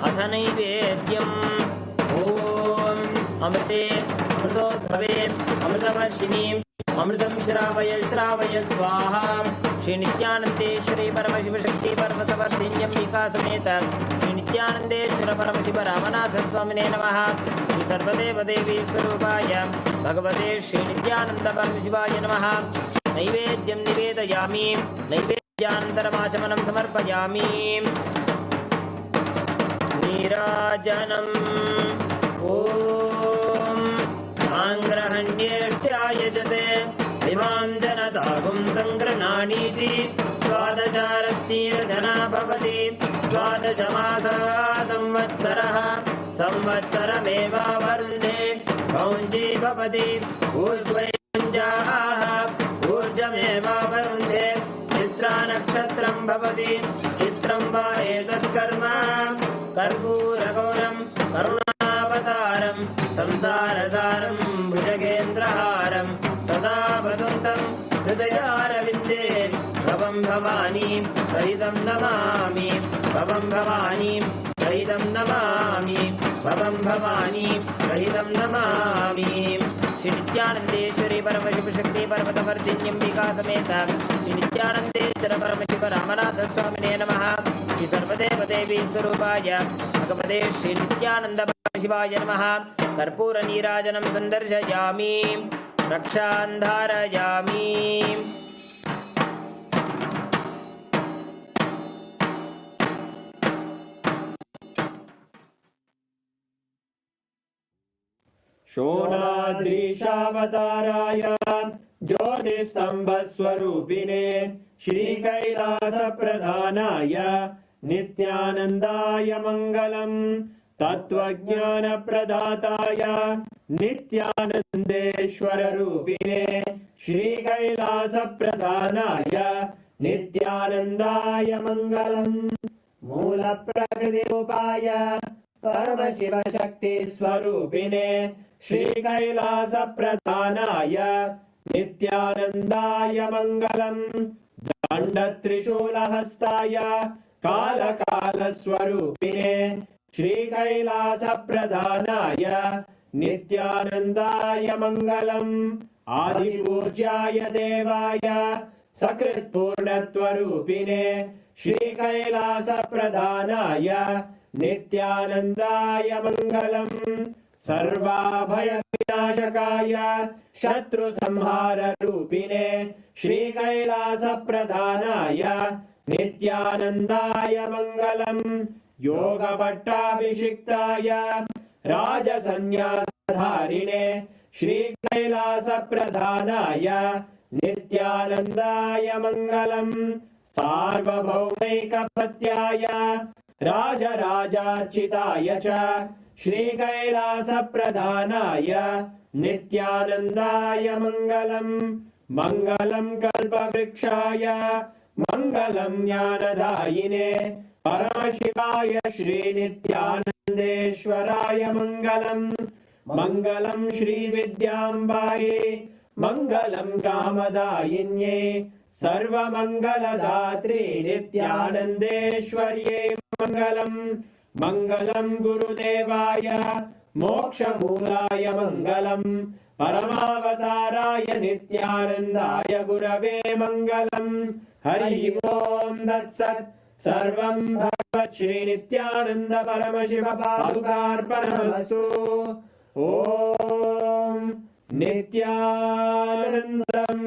अथ नैवेद्यम्। ॐ अमृते अमृतोद्भवे अमृतवर्षिणि अमृतं श्रावय श्रावय स्वाहा। श्री नित्यानंदेश्वरी परमशिव शक्ति पर्वतवर्धिन्यम्बिका समेत श्री नित्यानंदेश्वर परमशिव रामनाथ स्वामिने नमः। श्री सर्वदेव देवी स्वरूपाय भगवते श्री नित्यानंद परमशिवाय नमः। नैवेद्यं निवेदयामि। नैवेद्यानन्तरमाचमनं समर्पयामि। नीराजनम्। ॐ साङ्ग्रहण्येष्ट्यायजते इमां जनतागुं सङ्गृह्णानीति द्वादशारस्तीरजना भवति। द्वादशमासः संवत्सरः संवत्सरमेवावरुन्धे कौञ्जी भवति। ऊर्ध्वैञ्जाः ऊर्जमेवावरुन्धे चित्रा नक्षत्रं भवति। चित्रं वा एतत्कर्म कर्पूरगौरं करुणावतारं संसारसारं भुजगेन्द्रहारं सदा वसन्तं हृदयारविन्दे भवं भवानी सहितं नमामि। भवं भवानी सहितं नमामि। भवं भवानी सहितं नमामि। श्री नित्यानंदेश्वरी परमशिव शक्ति पर्वतवर्धिन्यम्बिका समेत श्री नित्यानंदेश्वर परमशिव रामनाथ स्वामिने नमः। श्री सर्वदेव देवी स्वरूपाय भगवते श्री नित्यानंद परमशिवाय नमः। कर्पूर नीराजनं सन्दर्शयामि। रक्षां धारयामि। शोणाद्रीशावताराय ज्योतिस्तम्भस्वरूपिणे श्रीकैलासप्रधानाय नित्यानन्दाय मङ्गलम्। तत्त्वज्ञानप्रदाताय नित्यानन्देश्वररूपिणे श्रीकैलासप्रधानाय नित्यानन्दाय मङ्गलम्। मूलप्रकृतिरूपाय परमशिवशक्तिस्वरूपिणे श्रीकैलासप्रधानाय नित्यानन्दाय मङ्गलम्। दण्डत्रिशूलहस्ताय कालकालस्वरूपिणे श्रीकैलासप्रधानाय नित्यानन्दाय मङ्गलम्। आदिपूज्याय देवाय सकृत्पूर्णत्वरूपिणे श्रीकैलासप्रधानाय नित्यानन्दाय मङ्गलम्। सर्वाभयविनाशकाय शत्रुसंहाररूपिणे श्रीकैलासप्रधानाय नित्यानन्दाय मङ्गलम्। योगपट्टाभिषिक्ताय राजसन्न्यासधारिणे श्रीकैलासप्रधानाय नित्यानन्दाय मङ्गलम्। सार्वभौमैकपत्याय राजराजार्चिताय च श्रीकैलासप्रधानाय नित्यानन्दाय मङ्गलम् मङ्गलं कल्पवृक्षाय मङ्गलं ज्ञानदायिने परमशिवाय श्रीनित्यानन्देश्वराय मङ्गलम् मङ्गलं श्रीविद्याम्बायै मङ्गलं कामदायिन्ये सर्वमङ्गलदात्रे नित्यानन्देश्वर्यै मङ्गलम् मङ्गलं गुरुदेवाय मोक्षमूलाय मङ्गलम् परमावताराय नित्यानन्दाय गुरवे मङ्गलम् हरि ओम् तत्सत् सर्वं भगवत् श्रीनित्यानन्द परमशिव पादुकार्पणमस्तु ॐ नित्यानन्दम्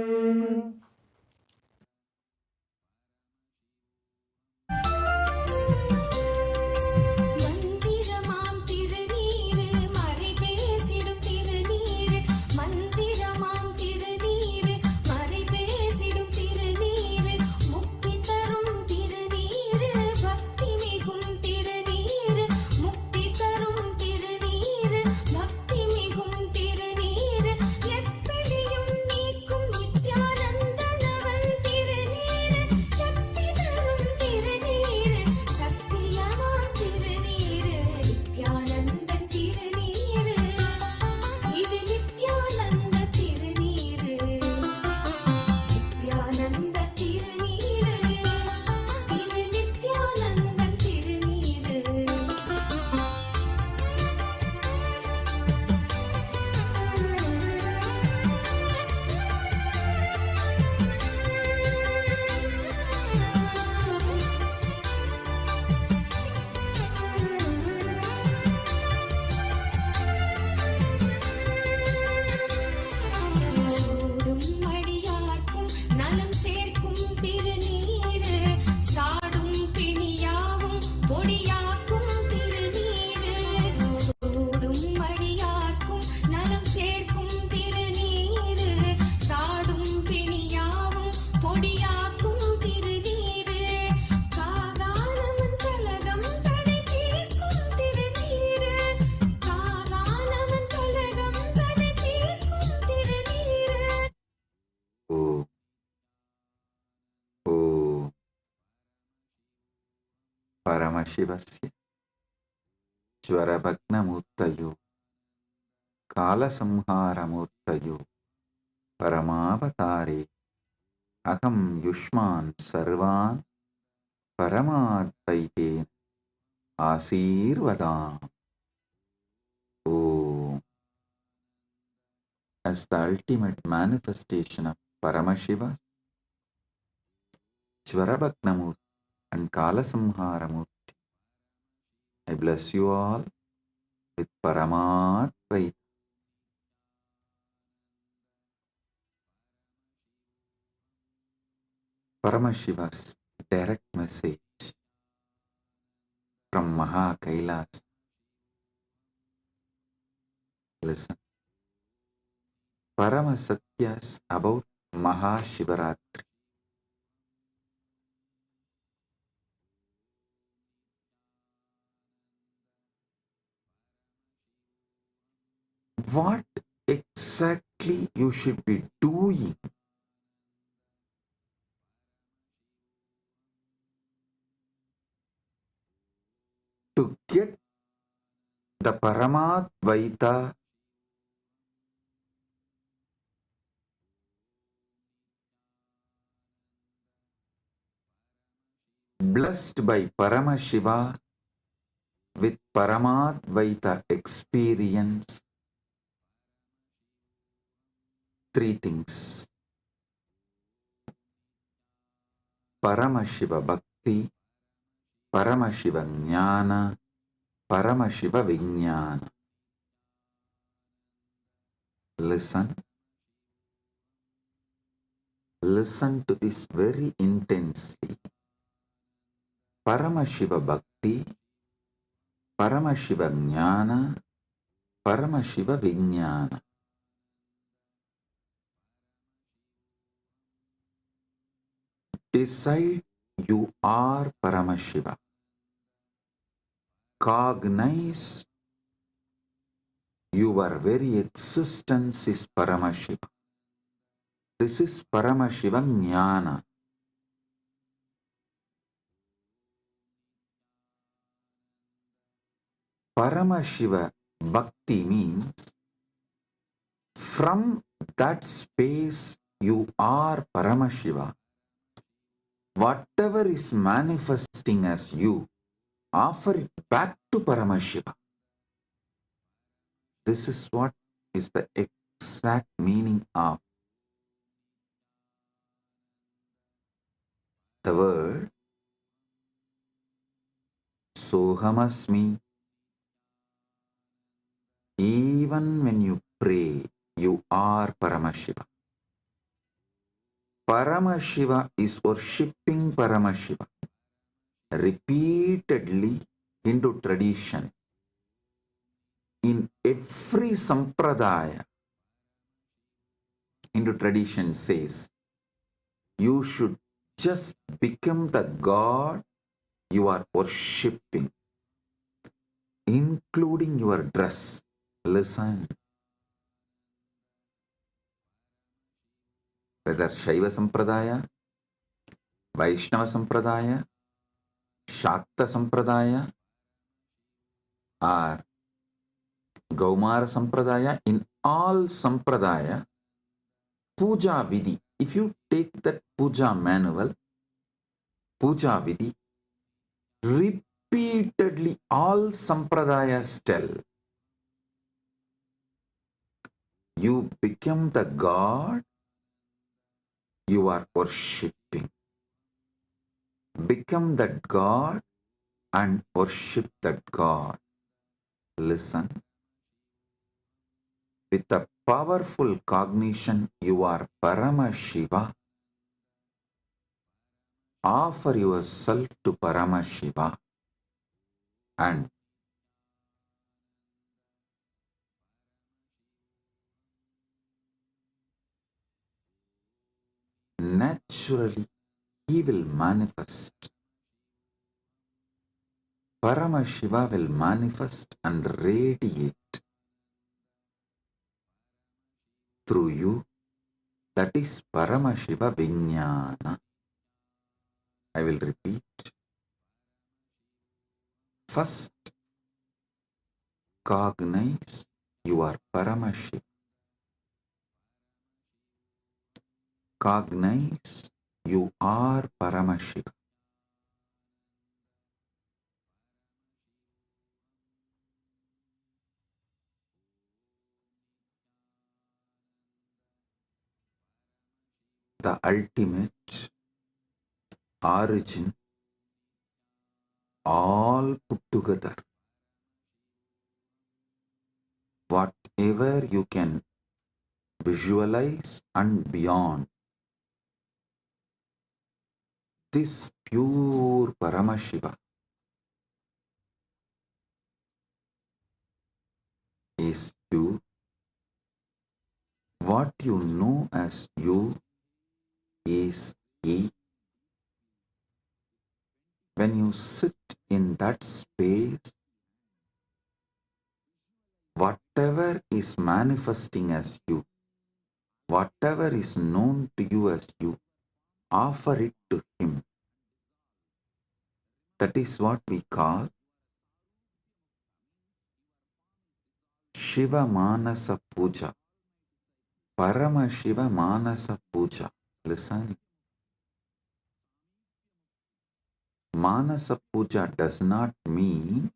மந்திரமாம் திருநீரு மறை பேசிடும் திருநீரு மந்திரமாம் திருநீரு மறை பேசிடும் திருநீரு முக்தி தரும் திருநீரு பக்தி மிகும் திருநீரு முக்தி தரும் திருநீரு பக்தி மிகும் திருநீரு எப்படியும் நீக்கும் நித்யானந்தனவன் திருநீரு சக்தி தரும் திருநீரு சத்தியமாம் திருநீரு நித்யானந்த திருநீரு இது நித்யானந்த திருநீரு நித்யானந்த திருநீரு இது நித்யானந்த திருநீரு சூடும் மடியார்க்கும் நலம் சேர்க்கும் திருநீரு சாடும் பிணியாவும் பொடியாக்கும் திருநீரு சூடும் மடியார்க்கும் நலம் சேர்க்கும் திருநீரு சாடும் பிணியாவும் பொடியாக்கும் திருநீரு காகாலமன் கலகம் தடை தீர்க்கும் திருநீரு காகாலமன் கலகம் தடை தீர்க்கும் திருநீரு ॐ परमशिवस्य ज्वरभग्नमूर्तयो कालसंहारमूर्तयो परमावतारे अहं युष्मान् सर्वान् परमाद्वैतेन आशीर्वदामि. ॐ As the ultimate manifestation of Paramashiva, Jvarabhagna Murthy and Kalasamhara Murthy, I bless you all with Paramadvaita. Paramashiva's direct message from MahaKailasa. Listen. Parama Satyas about Mahashivaratri. What exactly you should be doing to get the Paramadvaita blessed by Paramashiva with Paramadvaita experience? Three things: Paramashiva Bhakti, Paramashiva Jnana, Paramashiva Vijnana. Listen to this very intensely. Paramashiva Bhakti, Paramashiva Jnana, Paramashiva Vijnana. Decide you are Paramashiva. Cognize Your very existence is Paramashiva. This is Paramashiva Jnana. Paramashiva Bhakti means from that space you are Paramashiva. Whatever is manifesting as you, offer it back to Paramashiva. This is what is the exact meaning of the word Sohamasmi. Even when you pray, you are Paramashiva. Paramashiva is worshipping Paramashiva. Repeatedly Hindu tradition, in every sampradaya, Hindu tradition says, you should just become the God you are worshipping, including your dress. Listen. Whether Shaiva Sampradaya, Vaishnava Sampradaya, Shakta Sampradaya, or Gaumara Sampradaya, in all Sampradaya, Puja Vidhi, if you take that Puja manual, Puja Vidhi, repeatedly all Sampradayas tell, you become the God you are worshipping. Become that God and worship that God. Listen. With a powerful cognition, you are Paramashiva. Offer yourself to Paramashiva and naturally he will manifest. Paramashiva will manifest and radiate through you. That is Paramashiva Vijnana. I will repeat. First, cognize you are Paramashiva. Cognize you are Paramashiva. The ultimate origin, all put together. Whatever you can visualize and beyond, this pure Paramashiva is you. What you know as you is he. When you sit in that space, whatever is manifesting as you, whatever is known to you as you, offer it to him. That is what we call Shiva Manasa Puja. Paramashiva Manasa Puja. Listen. Manasa Puja does not mean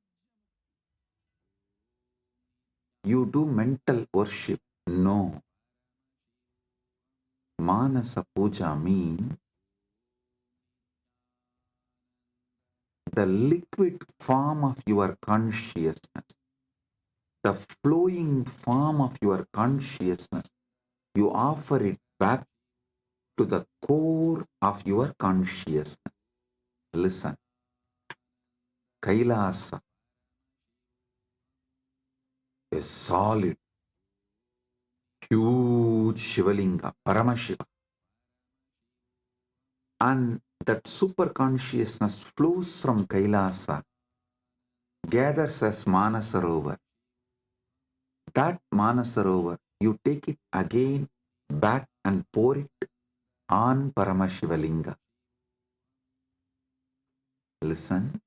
you do mental worship. No. Manasa Puja means the liquid form of your consciousness, the flowing form of your consciousness. You offer it back to the core of your consciousness. Listen. Kailasa, a solid, huge Shivalinga, Paramashiva. And that super consciousness flows from Kailasa, gathers as Manasarovar, That Manasarovar, you take it again back and pour it on Paramashiva Linga. Listen,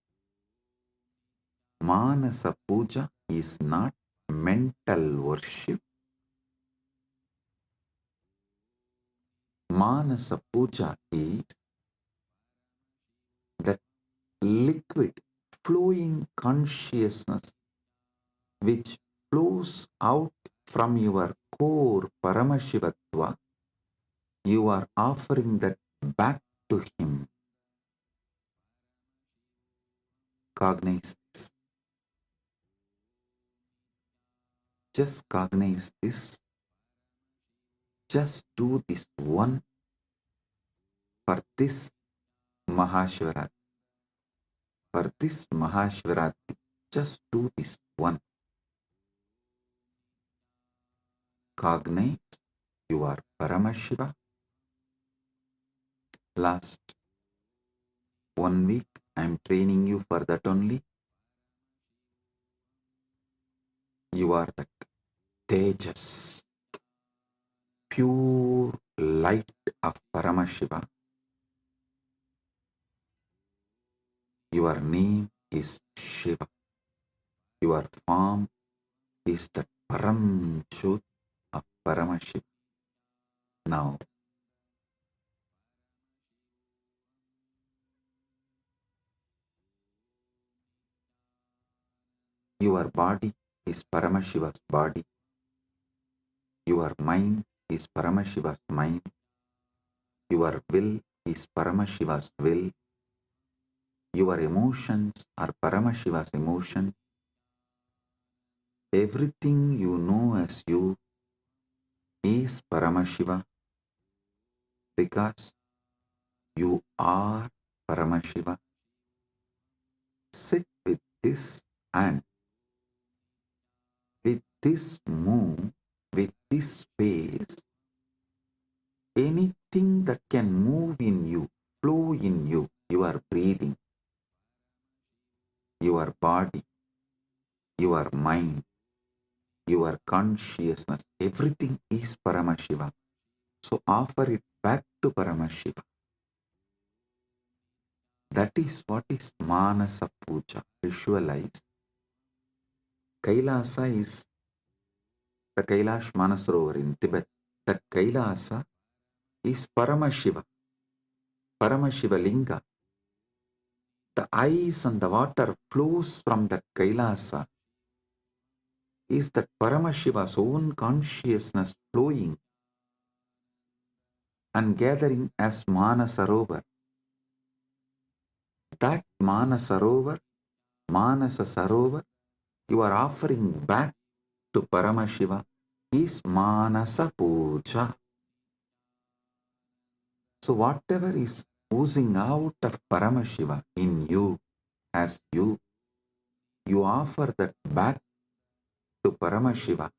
Manasa Puja is not mental worship. Manasa Puja is that liquid flowing consciousness which flows out from your core Paramashivatva. You are offering that back to him. Cognize this. Just cognize this. Just do this one for this Mahashivaratri. For this Mahashivaratri, just do this one. Cognize you are Paramashiva. Last 1 week I am training you for that only. You are that Tejas, pure light of Paramashiva. Your name is Shiva. Your form is the Param Jyot of Paramashiva. Now, your body is Paramashiva's body. Your mind is Paramashiva's mind. Your will is Paramashiva's will. Your emotions are Paramashiva's emotions. Everything you know as you is Paramashiva because you are Paramashiva. Sit with this and with this move, with this space, anything that can move in you, flow in you, your breathing, your body, your mind, your consciousness, everything is Paramashiva. So offer it back to Paramashiva. That is what is Manasa Puja. Visualize. Kailasa is the Kailash Manasarovar in Tibet. That Kailasa is Paramashiva. Paramashiva Linga. The ice and the water flows from that Kailasa. Is that Paramashiva's own consciousness flowing and gathering as Manasarovar. That Manasarovar, Manasa Sarovar, you are offering back to Paramashiva is Manasa Puja. So whatever is oozing out of Paramashiva in you, as you offer that back to Paramashiva.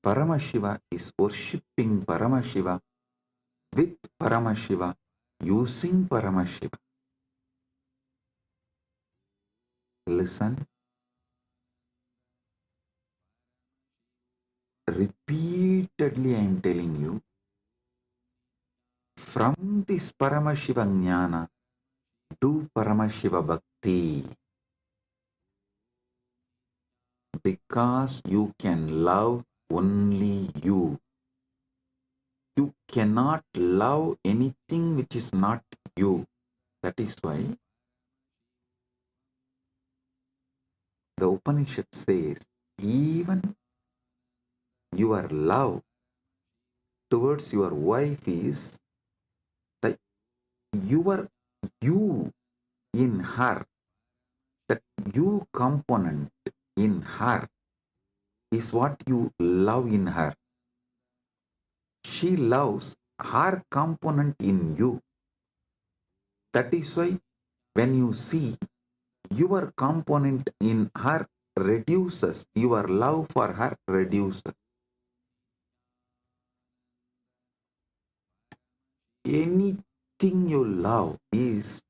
Paramashiva is worshipping Paramashiva with Paramashiva, using Paramashiva. Listen. Repeatedly I am telling you, from this Paramashiva Jnana, do Paramashiva Bhakti. Because you can love only you. You cannot love anything which is not you. That is why the Upanishad says, even your love towards your wife is the your you in her, that you component in her is what you love in her. She loves her component in you. That is why when you see your component in her reduces, your love for her reduces. Anything you love is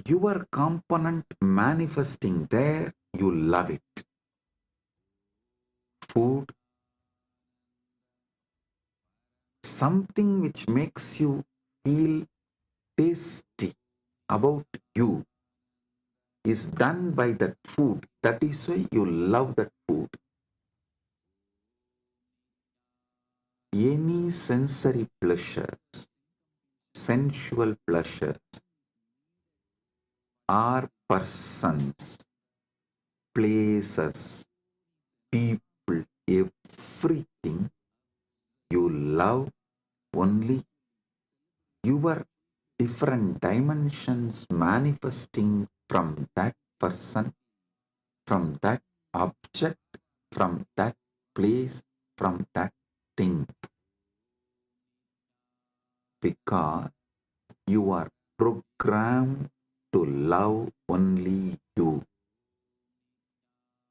your component manifesting there, you love it. Food, something which makes you feel tasty about you is done by that food. That is why you love that food. Any sensory pleasures, sensual pleasures, are persons, places, people, everything you love only your different dimensions manifesting from that person, from that object, from that place, from that thing. Because you are programmed to love only you.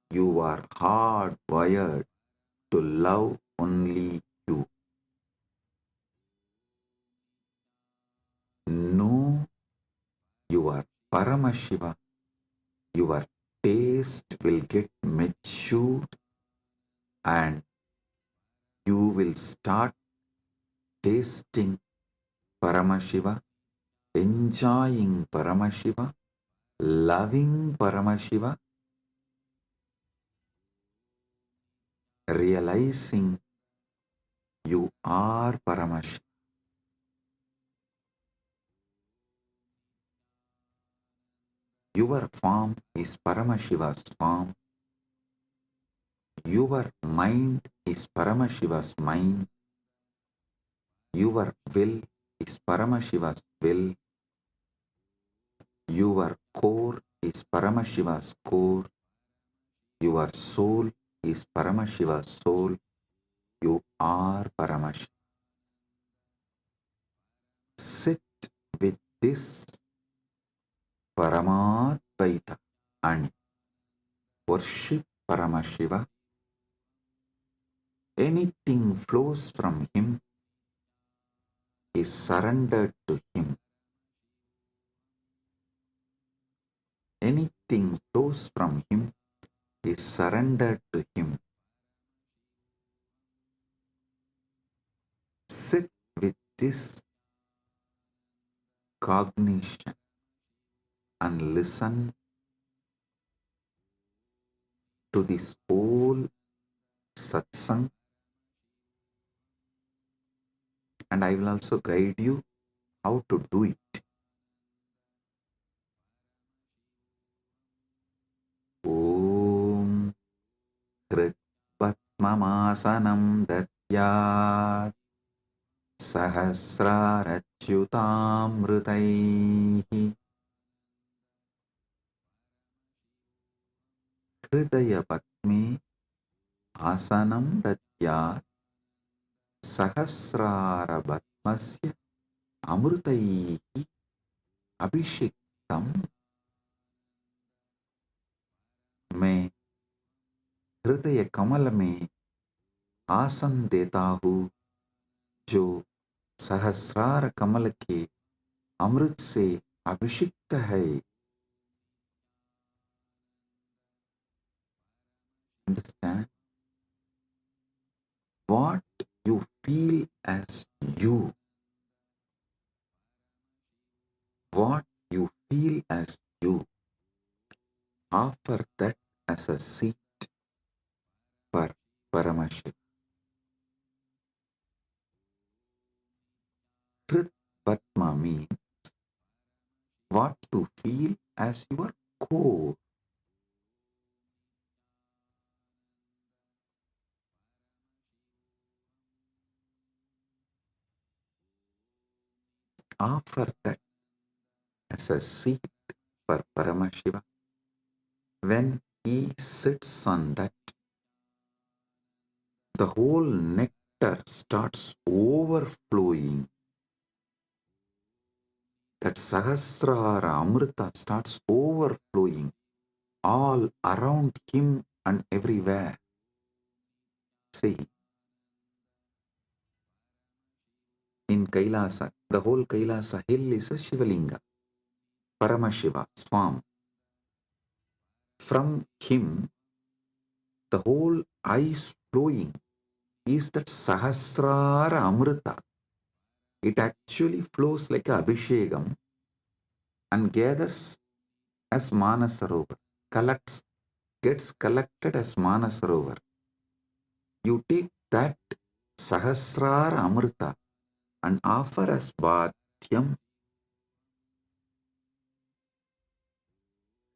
You are hardwired to love only you. Know your Paramashiva, your taste will get matured and you will start tasting Paramashiva, enjoying Paramashiva, loving Paramashiva, realizing you are Paramashiva. Your form is Paramashiva's form. Your mind is Paramashiva's mind. Your will is Paramashiva's will. Your core is Paramashiva's core. Your soul is Paramashiva's soul. You are Paramashiva. Sit with this Paramadvaita and worship Paramashiva. Anything flows from him is surrendered to him. Anything flows from him is surrendered to him. Sit with this cognition and listen to this whole satsang, and I will also guide you how to do it. Om Kritvatmamasanam Datyat Sahasrarachyutamrutaihi Hridaya Patme Asanam Datyat Sahasrarabatmasya Amrutaihi Abhishektam. मैं हृदय कमल में आसन देता हूँ जो सहस्रार कमल के अमृत से अभिषिक्त है. Understand? What you feel as you, what you feel as you, offer that as a seat for Paramashiva. Krit Patma means what you feel as your core. Offer that as a seat for Paramashiva. When he sits on that, the whole nectar starts overflowing. That Sahasrara Amrita starts overflowing all around him and everywhere. See, in Kailasa, the whole Kailasa hill is a Shiva Linga. Paramashiva, Swam. From him, the whole ice flowing is that Sahasrara Amrita. It actually flows like a Abhishekam and gathers as Manasarovar, gets collected as Manasarovar. You take that Sahasrara Amrita and offer as Bhatyam.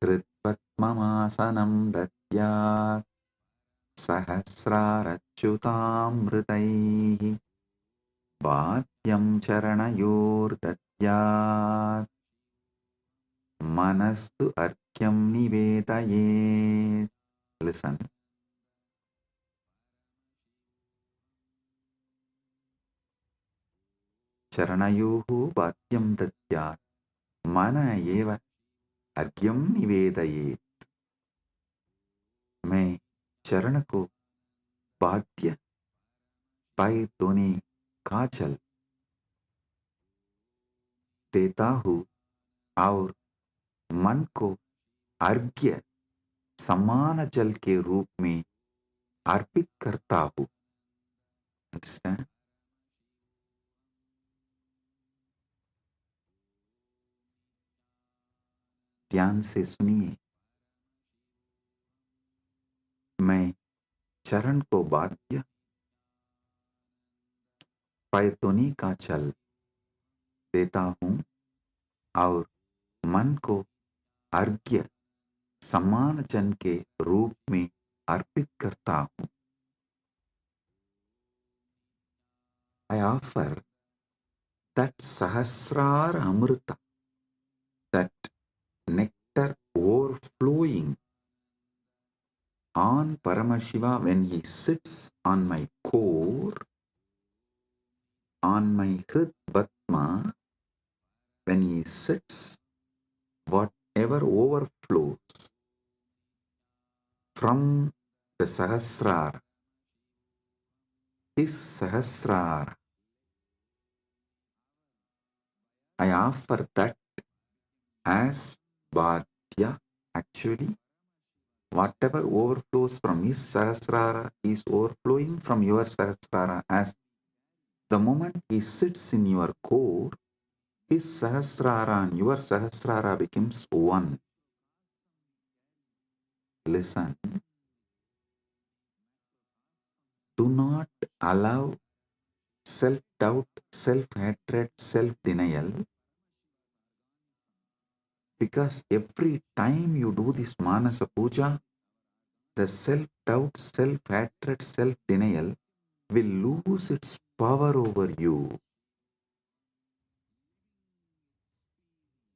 Kritvatmamasanam datyat Sahasrarachyutamritaihi Bhatyam charanayor datyat Manastu arkyam nivedayet. Listen. Charanayohu bhatyam datyat mana eva argyam nivedayet. मैं चरण को बाध्य पाए दोने काजल देता हूँ और मन को अर्घ्य समान जल के रूप में अर्पित करता हूँ. Understand? ध्यान से सुनिए. मैं चरण को बाध्य पैतोनी का जल देता हूँ और मन को अर्घ्य समान जन के रूप में अर्पित करता हूँ. I offer that Sahasrara Amrita, that nectar overflowing on Paramashiva when he sits on my core, on my Hrid Batma, when he sits, whatever overflows from the Sahasrara, his Sahasrara, I offer that as Bhadya. Actually, whatever overflows from his Sahasrara is overflowing from your Sahasrara. As the moment he sits in your core, his Sahasrara and your Sahasrara becomes one. Listen. Do not allow self-doubt, self-hatred, self-denial, because every time you do this Manasa Puja, the self-doubt, self-hatred, self-denial will lose its power over you.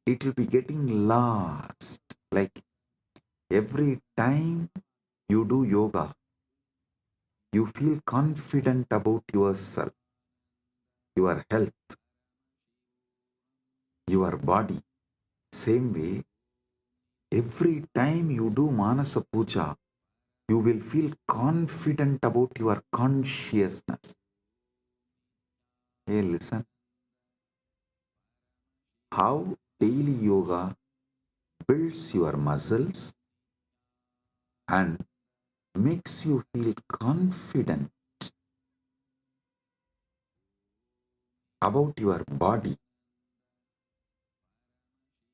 It will be getting lost. Like every time you do yoga, you feel confident about yourself, your health, your body. Same way, every time you do Manasa Puja, you will feel confident about your consciousness. Hey, listen. How daily yoga builds your muscles and makes you feel confident about your body.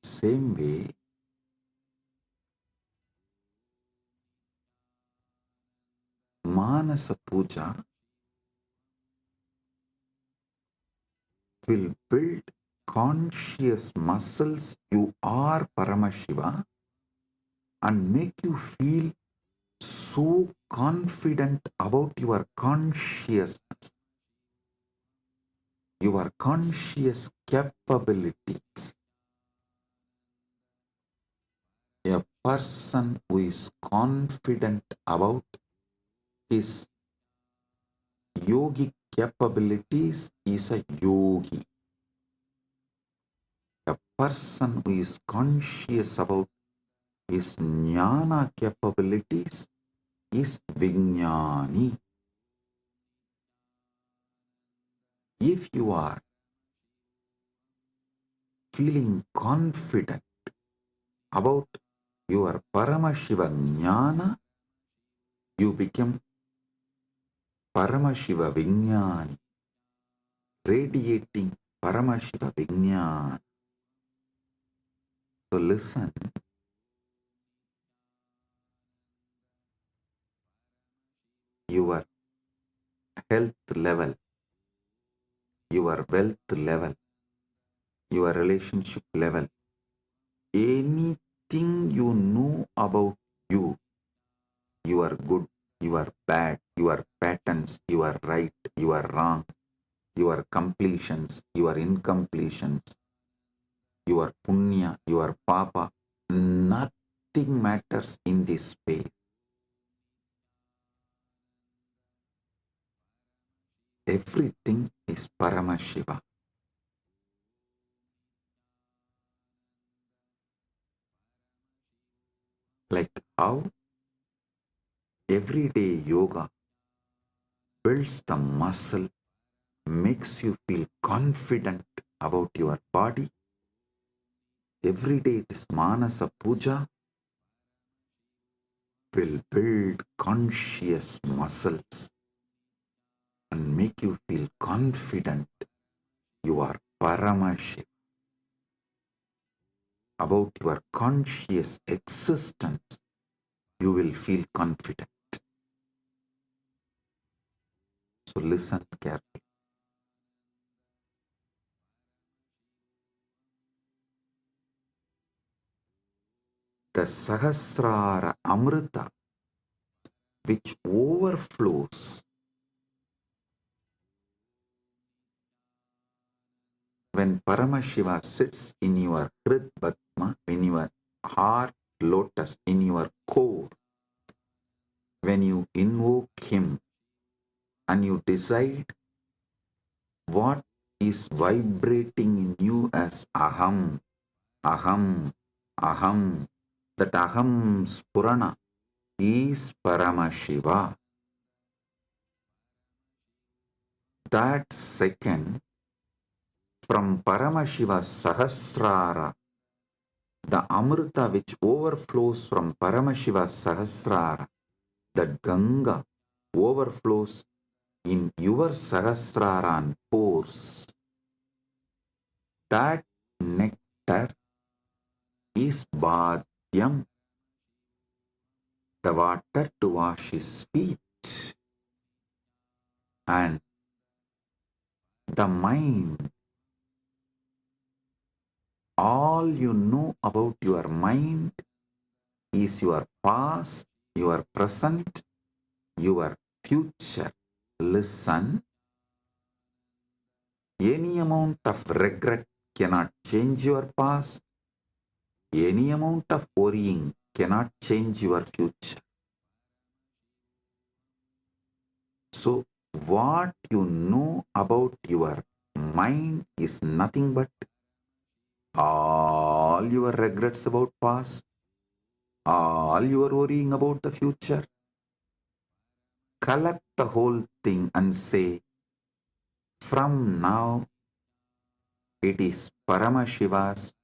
Same way, Manasa Puja will build conscious muscles. You are Paramashiva and make you feel so confident about your consciousness, your conscious capabilities. A person who is confident about his yogic capabilities is a yogi. A person who is conscious about his jnana capabilities is Vijnani. If you are feeling confident about your Paramashiva Jnana, you become Paramashiva Vijnani, radiating Paramashiva Vijnana. So listen, your health level, your wealth level, your relationship level, anything you know about you, you are good, you are bad, your patterns, you are right, you are wrong, your completions, your incompletions, your punya, your papa, nothing matters in this space. Everything is Paramashiva. Like how everyday yoga builds the muscle, makes you feel confident about your body. Every day this Manasa Puja will build conscious muscles and make you feel confident you are Paramashiva. About your conscious existence, you will feel confident. So listen carefully. The Sahasrara Amrita, which overflows when Paramashiva sits in your Hrid Padma, in your heart lotus, in your core, when you invoke him and you decide what is vibrating in you as Aham, Aham, Aham, that Aham Spurana is Paramashiva. That second, from Paramashiva Sahasrara, the Amrita which overflows from Paramashiva Sahasrara, that Ganga overflows in your Sahasrara and pores. That nectar is Bhadyam, the water to wash his feet. And the mind, all you know about your mind is your past, your present, your future. Listen, any amount of regret cannot change your past. Any amount of worrying cannot change your future. So, what you know about your mind is nothing but all your regrets about past, all your worrying about the future. Collect the whole thing and say, from now it is Paramashiva's,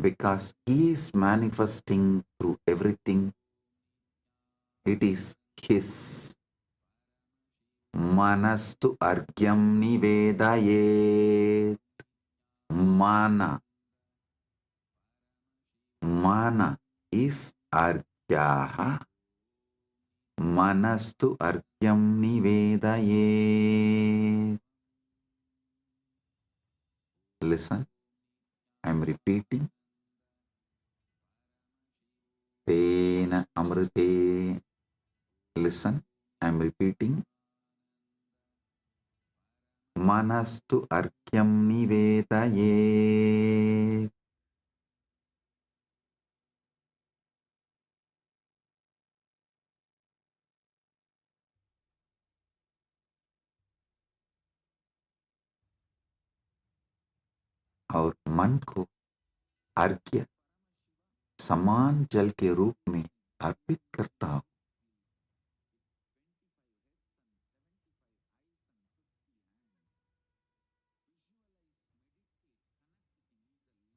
because he is manifesting through everything. It is his. Manastu argyam nivedayet. Mana. Mana is argyaha. Manastu argyam nivedayet. Listen, I am repeating. Tena amrite. Listen, I am repeating. Manastu arkyam nivedayet. और मन को अर्घ्य समान जल के रूप में अर्पित करता हूं.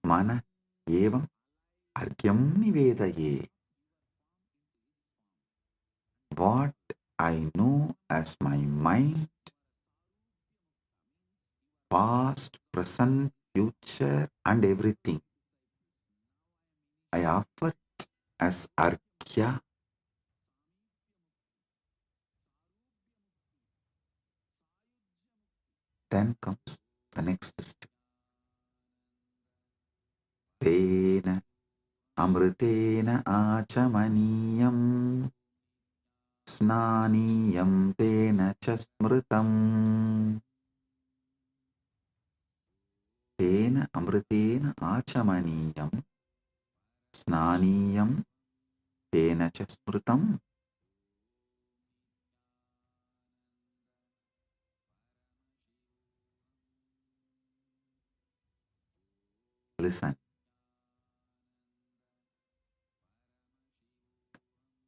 माना एवं Argyam nivedaye. What I know as my mind, past, present, future, and everything, I offer it as Arghya. Then comes the next step. Tena amritena achamaniyam snaniyam tena chasmritam. Tena amritena achamaniyam snaniyam tena chasmritam. Listen.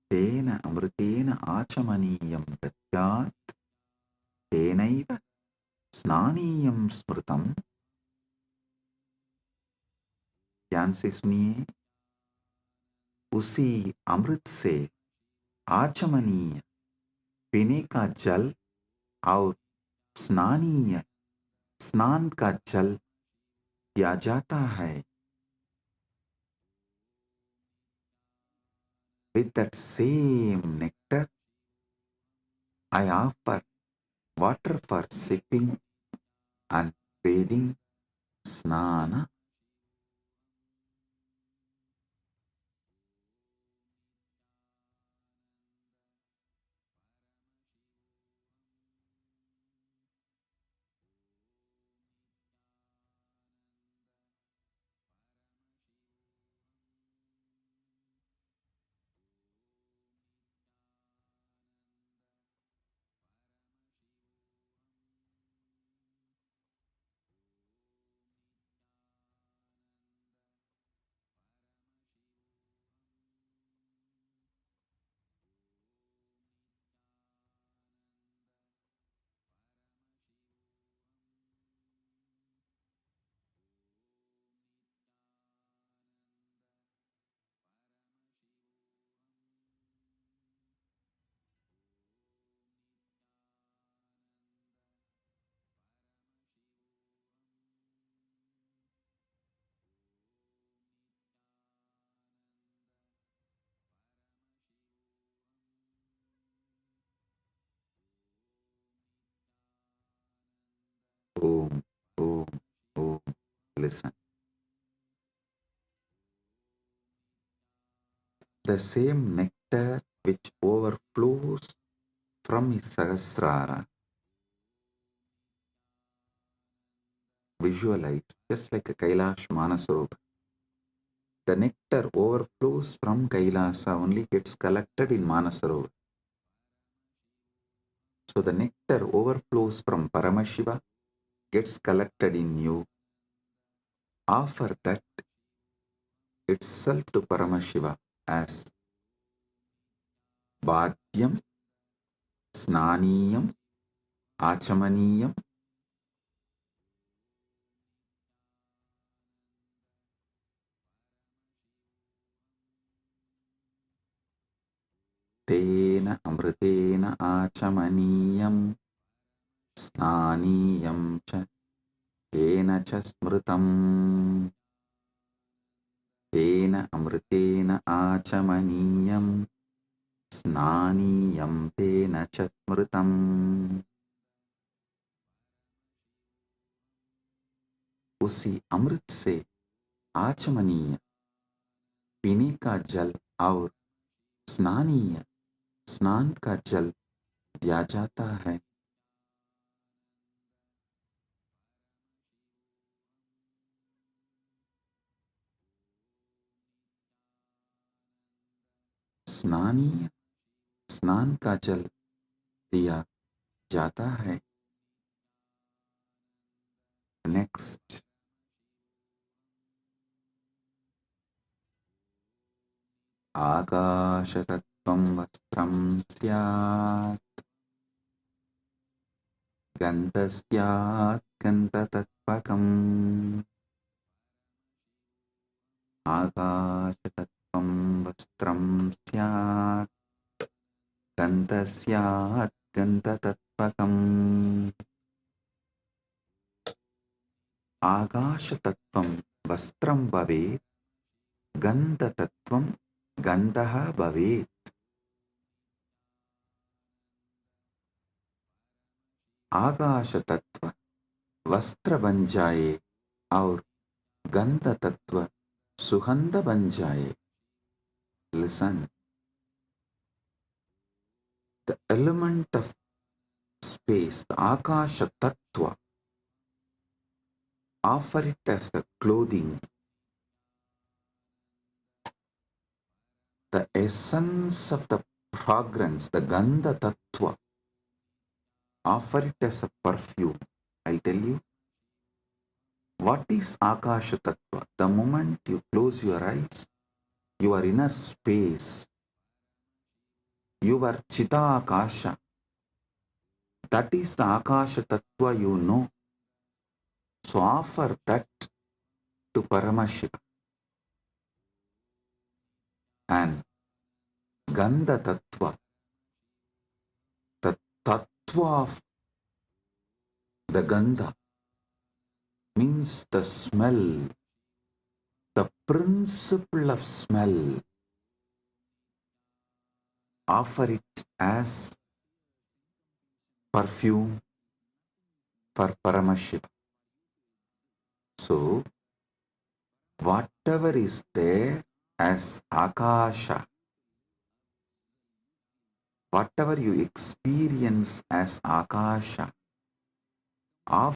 Tena amritena achamaniyam datyat tenaiva snaniyam smritam. ध्यान से सुनिए, उसी अमृत से आचमनीय पीने का जल और स्नानीय स्नान का जल दिया जाता है. With that same nectar, I offer water for sipping and bathing, snana. Om, Om, Om. Listen. The same nectar which overflows from his Sahasrara, visualize just like a Kailash Manasarovar. The nectar overflows from Kailasa, only gets collected in Manasarovar. So the nectar overflows from Paramashiva, gets collected in you. Offer that itself to Paramashiva as Bhadyam, Snaniyam, Achamaniyam. Tena amritena achamaniyam snaniyam cha tena cha smritam. Tena amritena achamaniyam snaniyam tena cha smritam. उसी अमृत से आचमनीय पीने का जल और स्नानीय स्नान का जल दिया जाता है. स्नानीय स्नान का जल दिया जाता है. नेक्स्ट. आकाशतत्त्वं वस्त्रं स्यात् गन्धस्यात् गन्धतत्त्वकम्. आकाशतत्त्वं वस्त्रं स्यात् गन्धः स्यात् गन्धतत्त्वकम् आकाशतत्त्वं वस्त्रं भवेत् गन्धतत्त्वं गन्धः भवेत् आकाशतत्त्व वस्त्र बन जाए और गंध तत्व सुगंध बन जाए. Listen, the element of space, the Akasha Tattva, offer it as the clothing, the essence of the fragrance, the Gandha Tattva, offer it as a perfume. I'll tell you, what is Akasha Tattva? The moment you close your eyes, your inner space, your Chita Akasha, that is the Akasha Tattva you know. So offer that to Paramashiva. And Gandha Tattva, the Tattva of the Gandha, means the smell, the principle of smell. Offer it as perfume for Paramashiva. So, whatever is there as Akasha, whatever you experience as Akasha, offer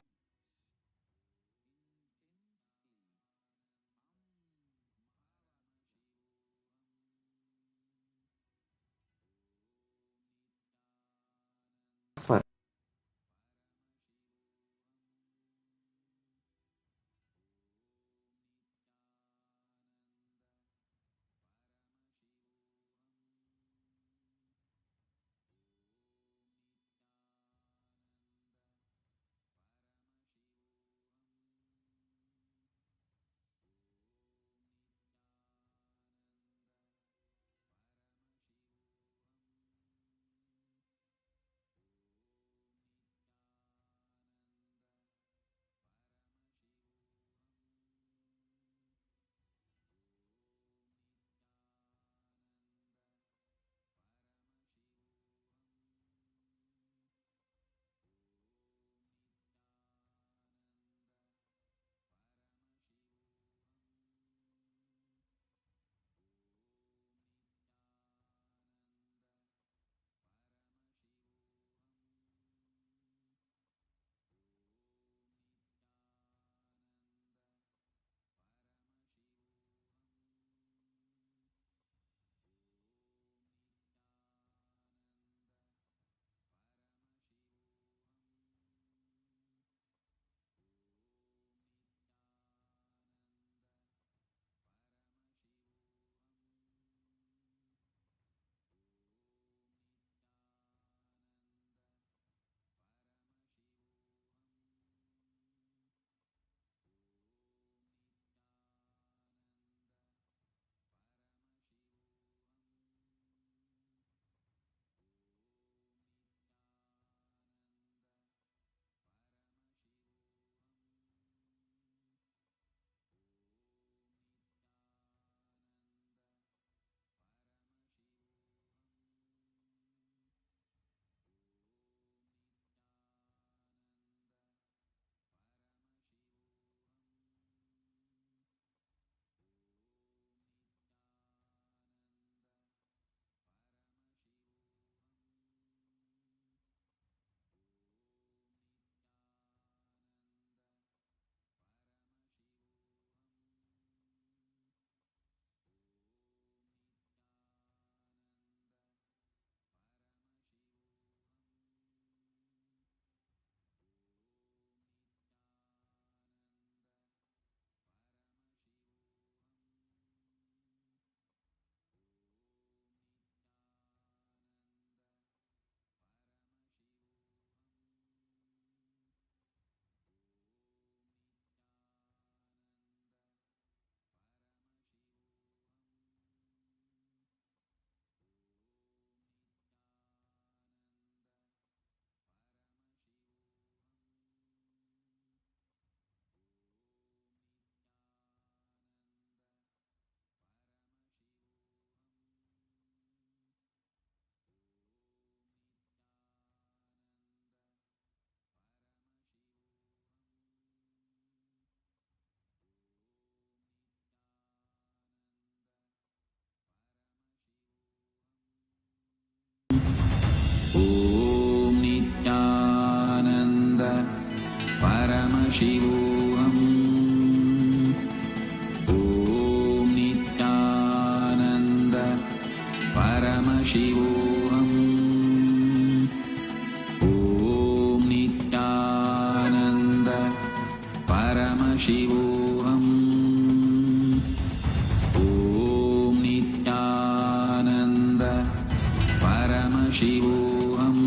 Paramashivoham.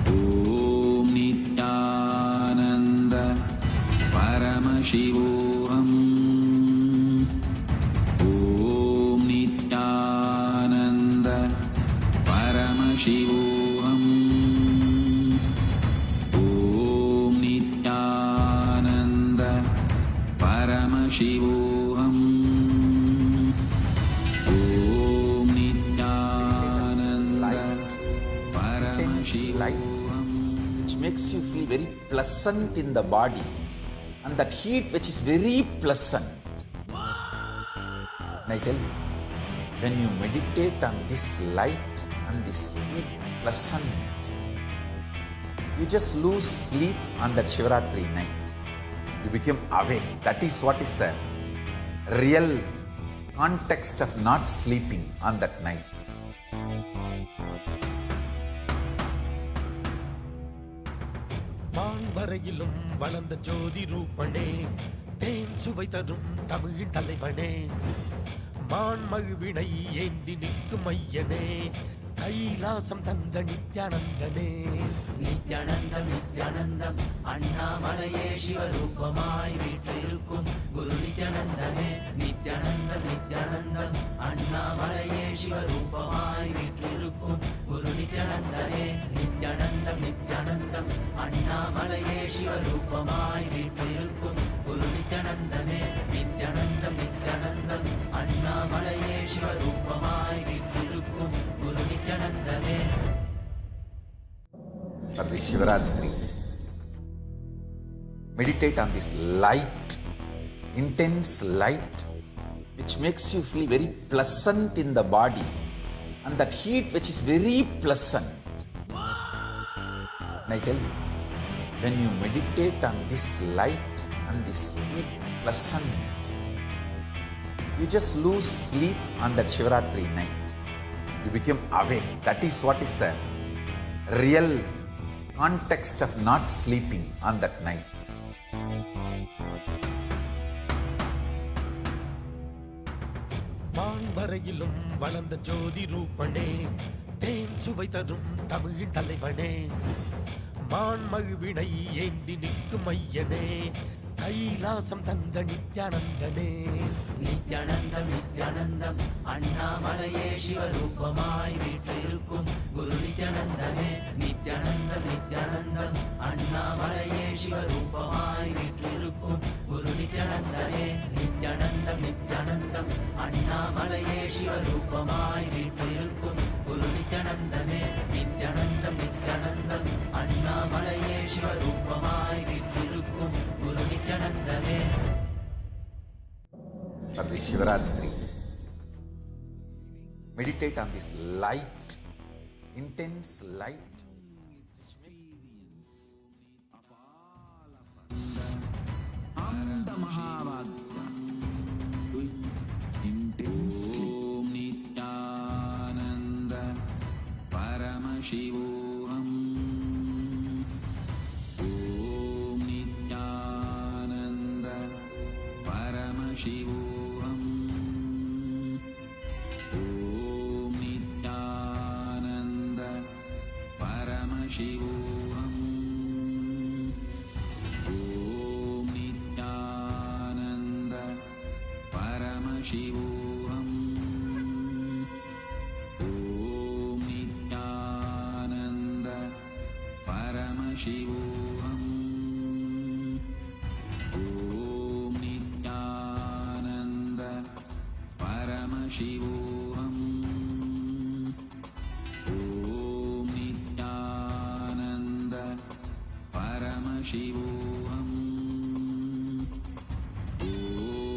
Om Nityananda Paramashivoham. Om Nityananda Paramashivoham. Om Nityananda Paramashivoham. Om Nityananda light, which makes you feel very pleasant in the body, and that heat which is very pleasant. And I tell you, when you meditate on this light and this heat pleasant, you just lose sleep on that Shivaratri night. You become awake. That is what is the real context of not sleeping on that night. வான்வரையிலும் வளர்ந்த ஜோதி ரூபனே, தேன் சுவை தரும் தமிழின் தலைவனே, மான்மழுவினை ஏந்தி நிற்கும் ஐயனே, கைலாசம் தந்த நித்யானந்தனே. நித்யானந்தம் நித்யானந்தம் அண்ணாமலையே சிவரூபமாய் வீற்றிருக்கும் குரு நித்யானந்தமே. நித்யானந்தம் நித்யானந்தம் அண்ணாமலையே சிவரூபமாய் வீற்றிருக்கும் குரு நித்யானந்தமே. நித்யானந்தம் நித்யானந்தம் அண்ணாமலையே சிவரூபமாய் வீற்றிருக்கும் குரு நித்யானந்தமே. நித்யானந்தம் நித்யானந்தம் அண்ணாமலையே சிவரூபமாய் வீற்றிருக்கும் குரு நித்யானந்தமே. For this Shivaratri, meditate on this light, intense light, which makes you feel very pleasant in the body, and that heat which is very pleasant. And I tell you, when you meditate on this light and this heat pleasant, you just lose sleep on that Shivaratri night. You become awake. That is what is the real context of not sleeping on that night. வான்வரையிலும் வளர்ந்த ஜோதி ரூபனே, தேன் சுவை தரும் தமிழின் தலைவனே, மான்மழுவினை ஏந்தி நிற்கும் ஐயனே, கைலாசம் தந்த நித்யானந்தனே. நித்யானந்தம் நித்யானந்தம் அண்ணாமலையே சிவரூபமாய் வீற்றிருக்கும் குரு நித்யானந்தமே. நித்யானந்தம் நித்யானந்தம் அண்ணாமலையே சிவரூபமாய் வீற்றிருக்கும் குரு நித்யானந்தமே. நித்யானந்தம் நித்யானந்தம் அண்ணாமலையே சிவரூபமாய் வீற்றிருக்கும் குரு நித்யானந்தமே. நித்யானந்தம் நித்யானந்தம் அண்ணாமலையே சிவரூபமாய் வீற்றிருக்கும் குரு நித்யானந்தமே. For this Shivaratri, meditate on this light, intense light, which Anda Mahavagya. Do it intensely. Om Nityananda Paramashivoham. Om Nityananda Paramashivoham. Om Nityananda Paramashivoham. Om Nityananda Paramashivoham. Om Nityananda Paramashivoham. Om Nityananda Paramashivoham. Om Nityananda Paramashivoham.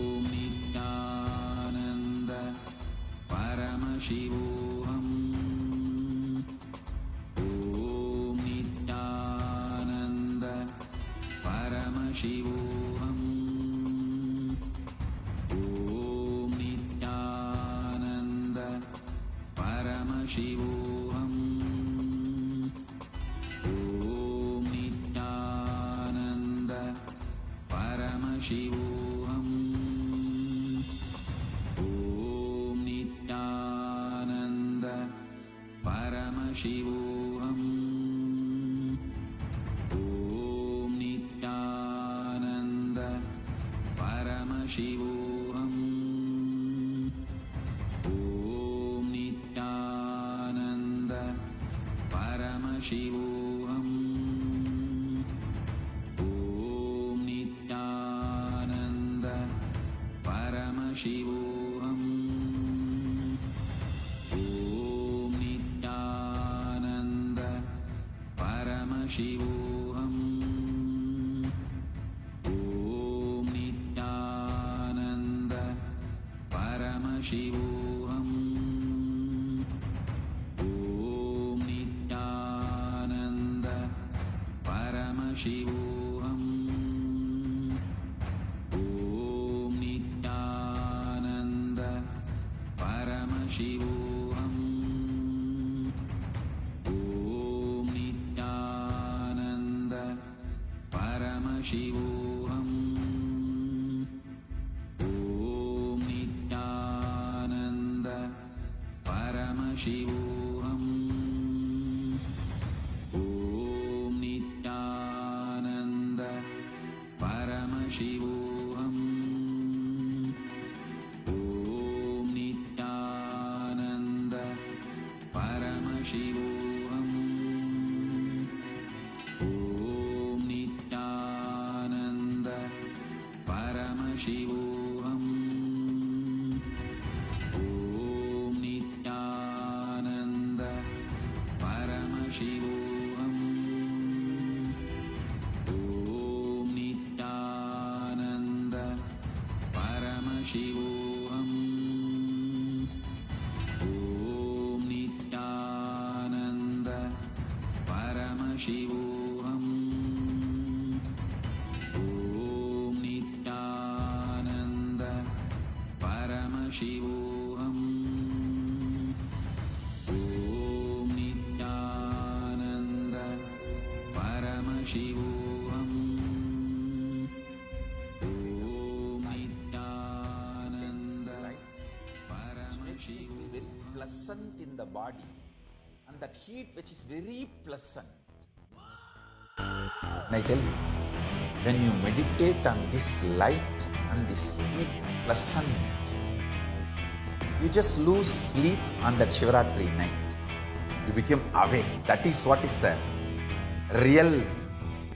Om Nityananda Paramashivoham. Om Nityananda Paramashivoham. Om Nityananda Paramashivoham. Om Nityananda Paramashivoham. Om Nityananda परमशिवोऽहम् ॐ नित्यानन्द परमशिवोऽहम् ॐ नित्यानन्द परमशिवोऽहम् ॐ नित्यानन्द परमशिवोऽहम् ॐ नित्यानन्द परमशिवोऽहम् ॐ नित्यानन्द परमशिवोऽहम् ॐ नित्यानन्द परमशिवोऽहम् ॐ नित्यानन्द परमशिवोऽहम् ॐ नित्यानन्द परमशिवोऽहम् ॐ नित्यानन्द परमशिवोऽहम् ॐ नित्यानन्द परमशिवोऽहम् ॐ नित्यानन्द परमशिवोऽहम् ॐ नित्यानन्द परमशिवोऽहम् ॐ नित्यानन्द परमशिवोऽहम् ॐ नित्यानन्द परमशिवोऽहम् ॐ नित्यानन्द परमशिवोऽहम् ॐ नित्यानन्द परमशिवोऽहम् ॐ नित्यानन्द परमशिवोऽहम् ॐ Nityanand Very pleasant in the body, and that heat which is very pleasant. And I tell you, when you meditate on this light and this heat pleasant, you just lose sleep on that Shivaratri night. You become awake. That is what is the real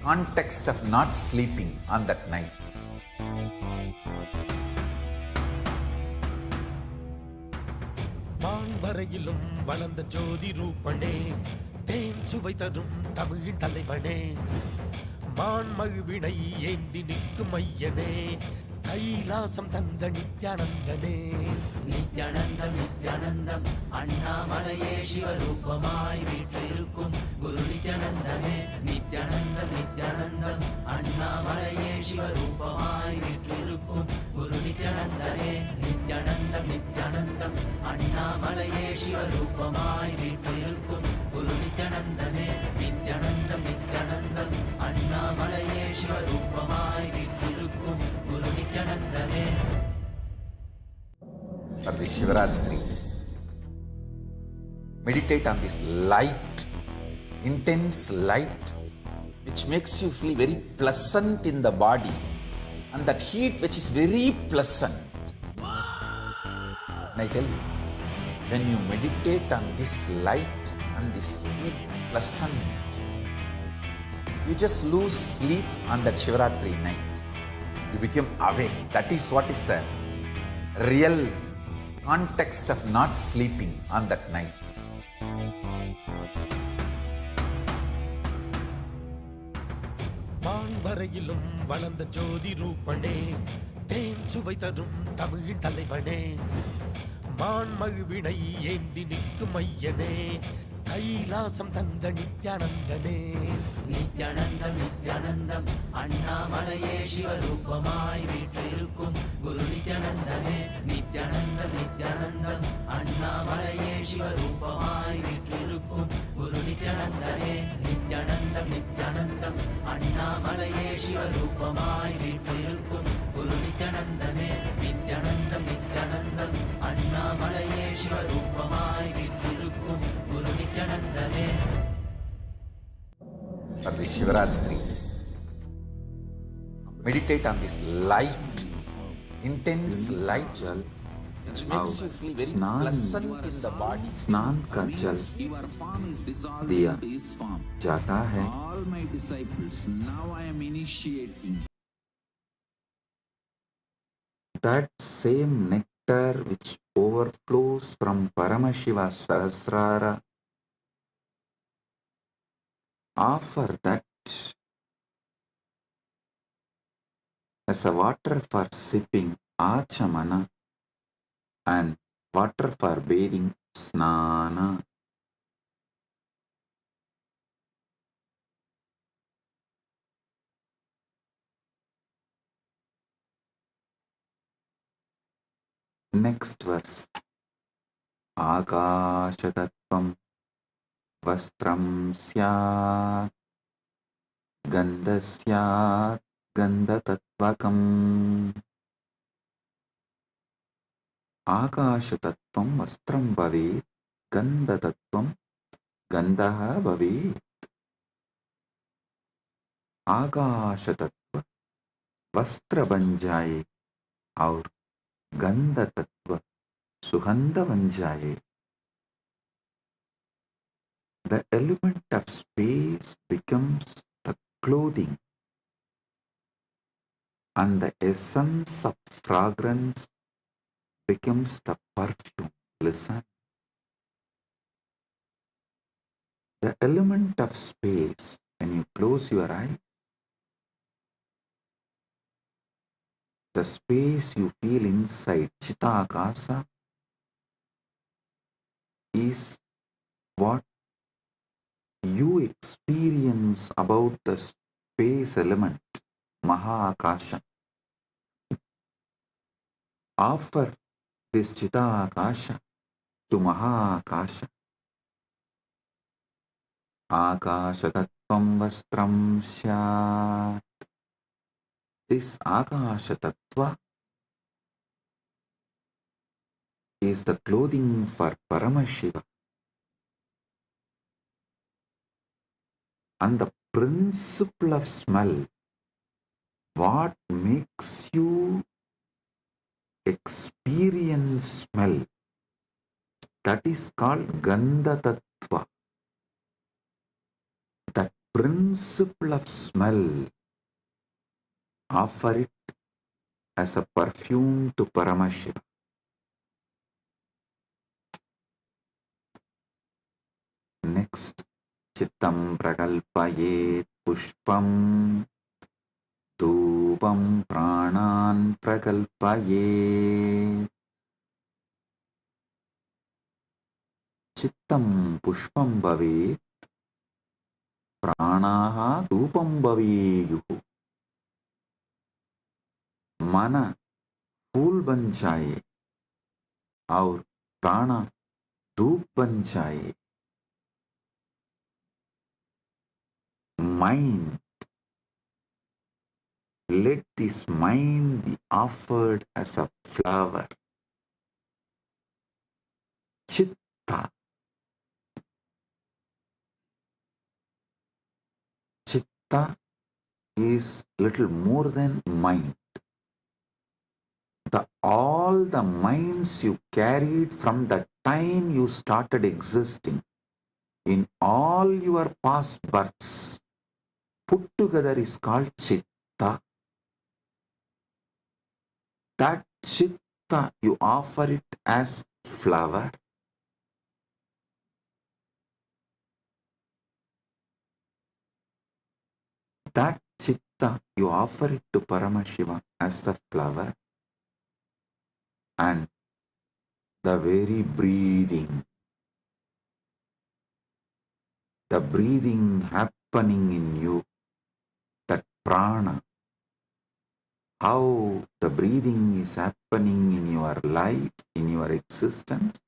context of not sleeping on that night. வான்வரையிலும் வளர்ந்த ஜோதி ரூபனே, தேன் சுவை தரும் தமிழின் தலைவனே, மான்மழுவினை ஏந்தி நிற்கும் ஐயனே, கைலாசம் தந்த நித்யானந்தனே. நித்யானந்தம் நித்யானந்தம் அண்ணாமலையே சிவரூபமாய் வீற்றிருக்கும் குரு நித்யானந்தமே. நித்யானந்தம் நித்யானந்தம் அண்ணாமலையே சிவரூபமாய் வீற்றிருக்கும் குரு நித்யானந்தமே. நித்யானந்தம் நித்யானந்தம் அண்ணாமலையே சிவரூபமாய் வீற்றிருக்கும் குரு நித்யானந்தமே. நித்யானந்தம் நித்யானந்தம் அண்ணாமலையே சிவரூபமாய் வீற்றிருக்கும் குரு நித்யானந்தமே. For this Shivaratri, meditate on this light, intense light, which makes you feel very pleasant in the body, and that heat which is very pleasant. And I tell you, when you meditate on this light and this heat pleasant, you just lose sleep on that Shivaratri night. You become awake. That is what is the real context of not sleeping on that night. வான்வரையிலும் வளர்ந்த ஜோதி ரூபனே, தேன் சுவை தரும் தமிழின் தலைவனே, மான்மழுவினை ஏந்தி நிற்கும் ஐயனே, கைலாசம் தந்த நித்யானந்தனே. நித்யானந்தம் நித்யானந்தம் அண்ணாமலையே சிவரூபமாய் வீற்றிருக்கும் குரு நித்யானந்தமே. நித்யானந்தம் நித்யானந்தம் அண்ணாமலையே சிவரூபமாய் வீற்றிருக்கும் குரு நித்யானந்தமே. நித்யானந்தம் நித்யானந்தம் அண்ணாமலையே சிவரூபமாய் வீற்றிருக்கும் குரு நித்யானந்தமே. நித்யானந்தம் நித்யானந்தம் அண்ணாமலையே சிவரூபமாய் வீற்றிருக்கும் குரு for this Shivaratri. Meditate on this light, intense light, which makes you feel very pleasant in the body. स्नान का जल दिया जाता है. All my disciples, now I am initiating. That same nectar which overflows from Paramashiva Sahasrara, offer that as a water for sipping, Achamana, and water for bathing, Snana. Next verse. Akashatattvam vastram syat gandasyat gandatattvakam. Akashatattvam vastram bhavet gandatattvam gandaha bhavet. आकाशतत्व वस्त्र बन जाए और गंध तत्व सुगंध बन जाए. The element of space becomes the clothing and the essence of fragrance becomes the perfume. Listen. The element of space, when you close your eyes, the space you feel inside Chitakasa is what you experience about the space element, Mahakasha. Offer this Chitakasha to Mahakasha. Akasha Tattvam Vastram Syat. This Akasha Tattva is the clothing for Paramashiva. And the principle of smell, what makes you experience smell, that is called Gandha Tattva. That principle of smell, offer it as a perfume to Paramashiva. Next, Chittam Prakalpayet Pushpam Dhupam Pranan Prakalpayet. Chittam Pushpam Bhavet Pranaha Dhupam Bhaveyuhu. Mana फूल बन जाए और प्राणा धूप बन जाए. Mind, let this mind be offered as a flower. Chitta. Chitta is little more than mind. All the minds you carried from the time you started existing in all your past births put together is called Chitta. That Chitta, you offer it as flower. That Chitta, you offer it to Paramashiva as a flower. And the very breathing happening in you, that prana, how the breathing is happening in your life, in your existence,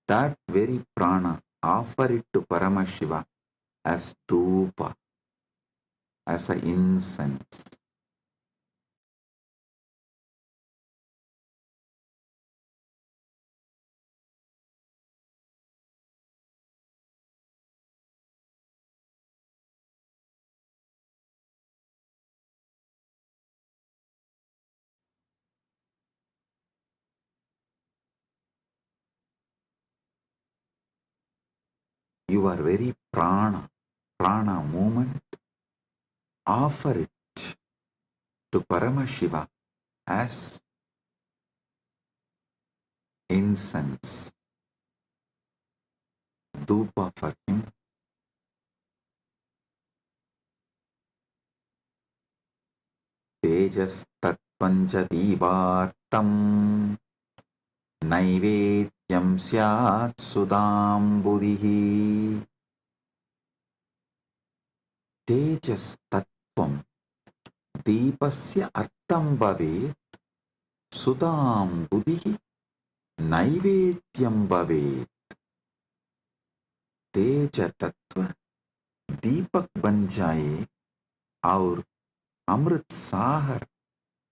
that very prana, offer it to Paramashiva as dhupa, as an incense. your very prana movement, offer it to Paramashiva as incense, dhupa for him. Tejas tattvanja divartam naivedyam syat sudamburihi. Tejas tattvam दीपस्य अर्थं भवेत् सुधां बुधिः नैवेद्यं भवेत्. तेज तत्व दीपक बन जाए और अमृत सागर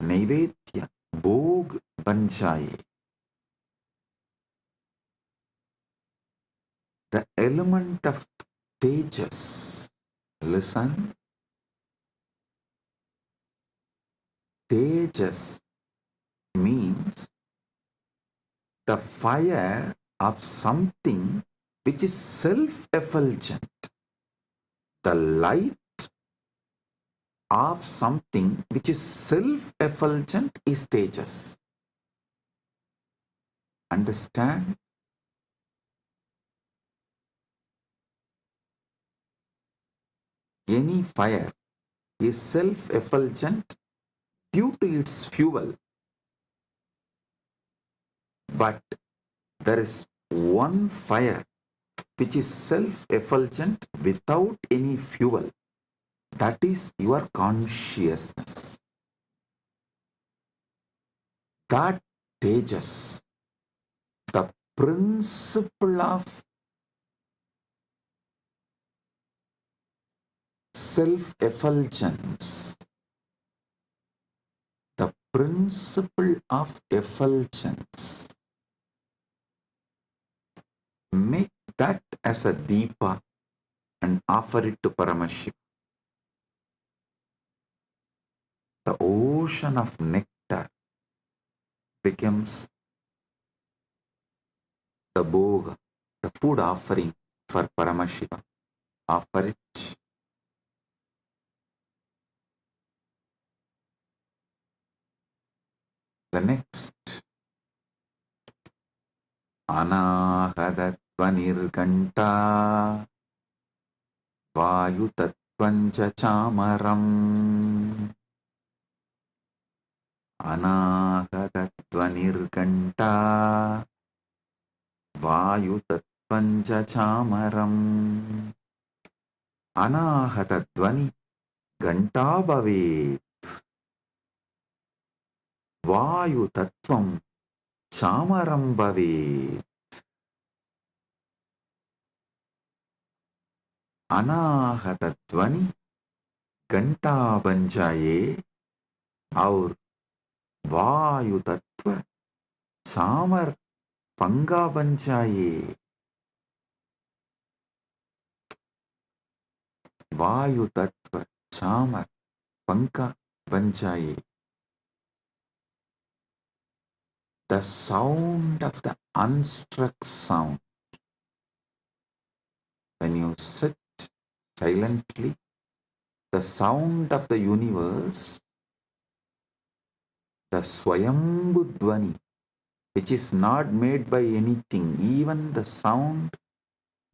नैवेद्य भोग बन जाए. The element of tejas, listen, tejas means the fire of something which is self-effulgent, the light of something which is self-effulgent is tejas. Understand? Any fire is self-effulgent due to its fuel. But there is one fire which is self-effulgent without any fuel. That is your consciousness. That tejas, the principle of self-effulgence, the principle of effulgence, make that as a deepa and offer it to Paramashiva. The ocean of nectar becomes the bhoga, the food offering for Paramashiva. Offer it. The next, Anahadatvanirganta Vayutatvanja chamaram. Anahadatvanirganta Vayutatvanja chamaram. Anahatattvani ganta bhavet. Vayu tattvam chamaram bhavet. Anahatattvani घंटा बन जाए और वायु तत्व चामर पंगा बन जाए. वायु तत्व चामर पंखा बन जाए. The sound of the unstruck sound. When you sit silently, the sound of the universe, the Swayambhu Dvani, which is not made by anything, even the sound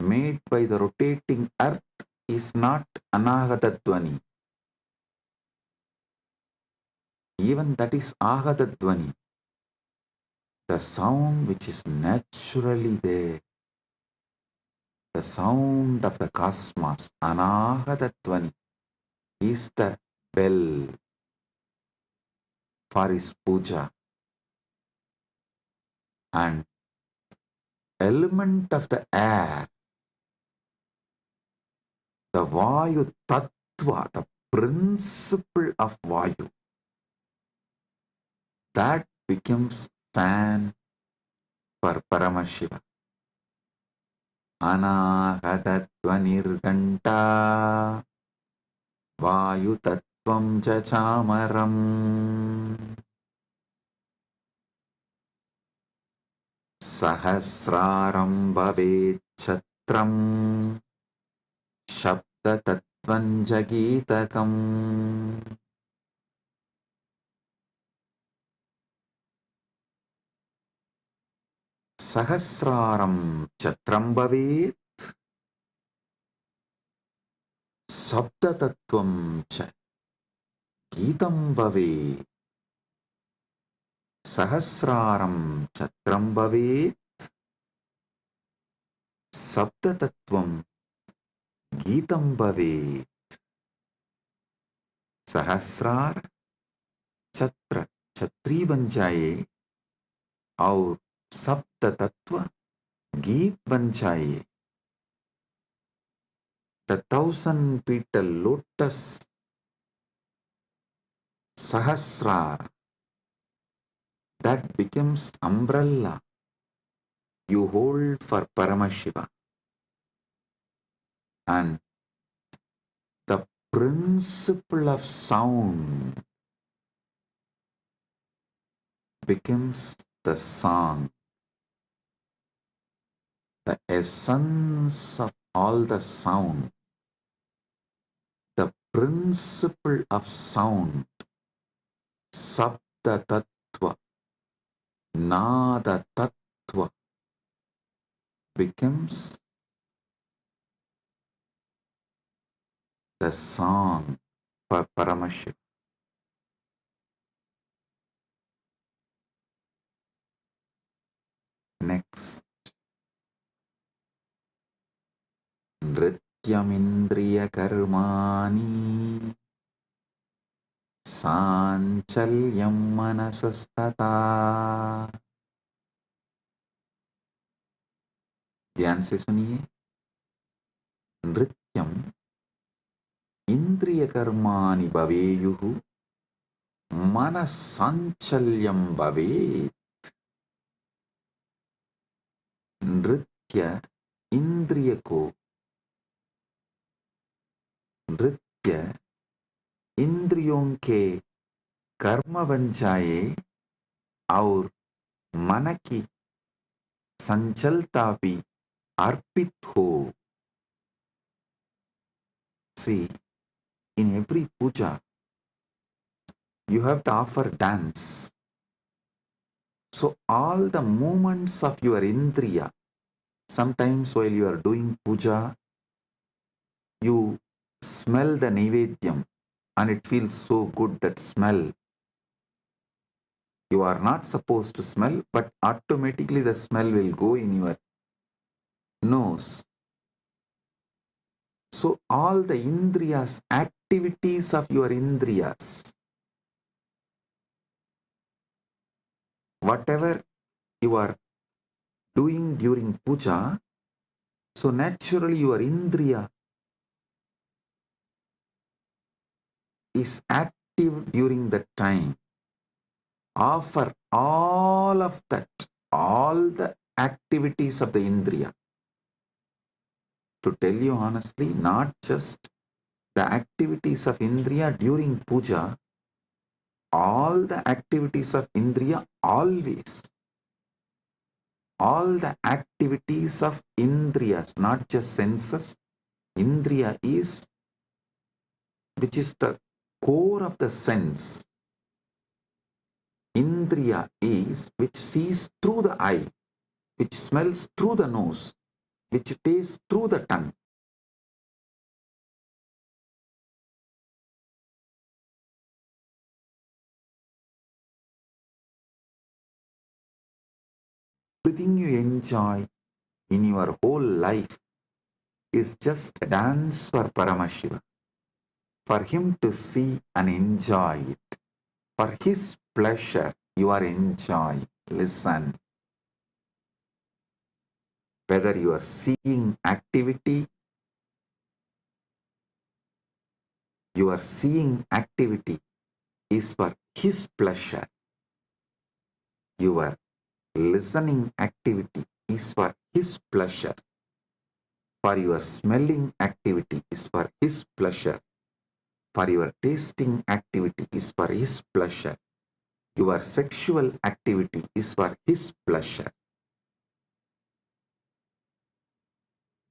made by the rotating earth is not Anahata Dvani. Even that is Ahata Dvani. The sound which is naturally there, the sound of the cosmos, Anahata Dvani, is the bell for his puja. And element of the air, the Vayu Tattva, the principle of Vayu, that becomes fan for Paramashiva. Anahatatvanirganta Vayu Tattvam Chamaram. Sahasraram Bhavet క్షేత్రం శబ్దతత్వం జగీతకం సహస్రారం ఛత్రం భవేత్ శబ్దతత్వం చ గీతం భవేత్ సహస్రారం ఛత్రం భవేత్ శబ్దతత్వం गीतं भवेत् सहस्रार छत्र छत्री बन जाए और सप्त तत्व गीत बन जाए. The 1,000-petal lotus sahasrar that becomes umbrella you hold for Paramashiva. And the principle of sound becomes the song. The essence of all the sound, the principle of sound, Sabda Tattva, Nada Tattva, becomes the song for Paramashiva. Next, Nrityamindriya Karmani Sanchalyam Manasastata. ध्यान से सुनिए. नृत्यम इंद्रिय कर्माणि भवेयुः मनस्साञ्चल्यं भवेत्. नृत्य इंद्रिय को नृत्य इंद्रियों के कर्म बन जाए और मन की संचलता भी अर्पित हो. See, in every puja, you have to offer dance. So all the movements of your indriya, sometimes while you are doing puja, you smell the naivedyam and it feels so good, that smell. You are not supposed to smell, but automatically the smell will go in your nose. So all the indriyas, activities of your indriyas, whatever you are doing during puja, so naturally your indriya is active during that time. Offer all of that, all the activities of the indriya. To tell you honestly, not just the activities of indriya during puja, all the activities of indriya always. All the activities of indriyas, not just senses. Indriya is, which is the core of the sense. Indriya is which sees through the eye, which smells through the nose, which tastes through the tongue. Everything you enjoy in your whole life is just a dance for Paramashiva, for him to see and enjoy it. For his pleasure, you are enjoying. Listen. Whether you are seeing activity, your seeing activity is for his pleasure. Your listening activity is for his pleasure. For your smelling activity is for his pleasure. For your tasting activity is for his pleasure. Your sexual activity is for his pleasure.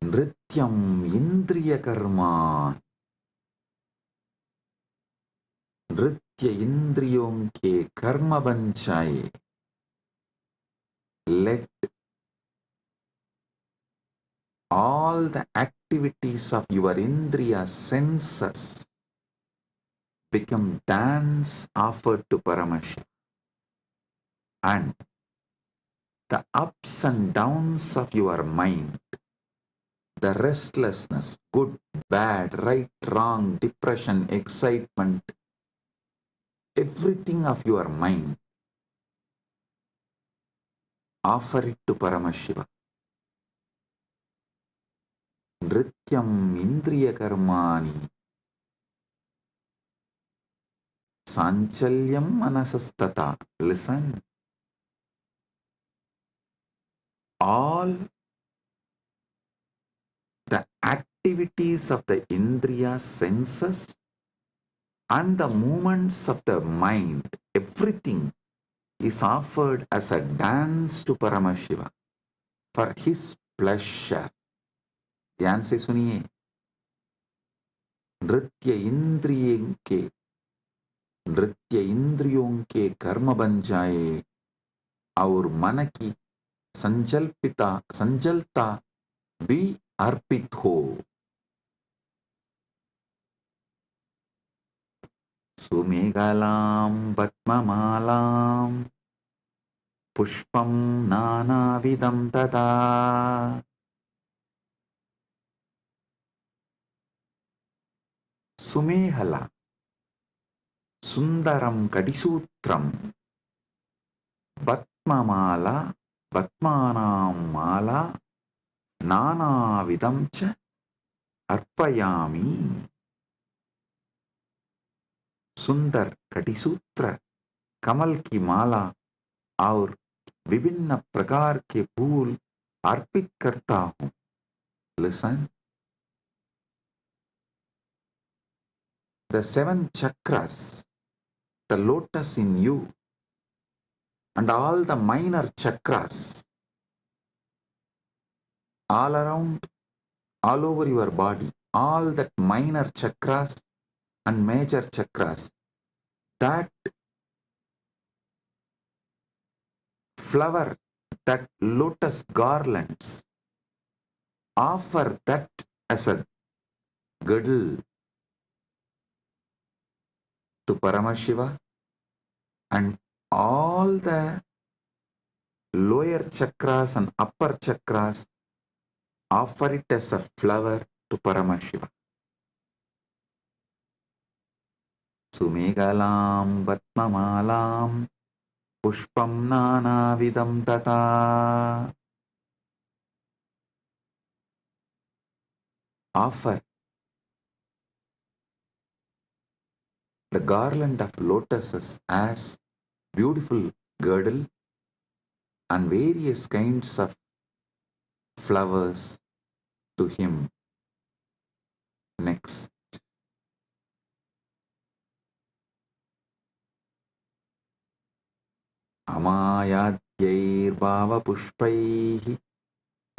नृत्यम इंद्रिय कर्मा, नृत्य इंद्रियों के कर्म बन जाए. Let all the activities of your indriya senses become dance offered to Paramashiva, and the ups and downs of your mind, the restlessness, good, bad, right, wrong, depression, excitement, everything of your mind, offer it to Paramashiva. Nrityam indriya karmani, sanchalyam manasastata. Listen. All the activities of the indriya senses and the movements of the mind, everything is offered as a dance to Paramashiva for his pleasure. ध्यान से सुनिए. नृत्य इंद्रियों के कर्म बन जाए और मन की संजलता भी अर्पित हो. सुमेघलां पद्ममालां पुष्पं नानाविधं तदा. सुमेहला, सुंदरम कडिसूत्रम, पद्ममाला, पद्मानां माला, नानाविधं च अर्पयामि. सुंदर कटिसूत्र, कमल की माला और विभिन्न प्रकार के फूल अर्पित करता हूं. Listen. The 7 chakras, the lotus in you, and all the minor chakras, all around, all over your body, all that minor chakras and major chakras, that flower, that lotus garlands, offer that as a girdle to Paramashiva, and all the lower chakras and upper chakras offer it as a flower to Paramashiva. Sumegalam Vatmamalam Pushpam Nanavidam Tata. Offer the garland of lotuses as beautiful girdle and various kinds of flowers to him. Next. Amayadyir bhava pushpaihi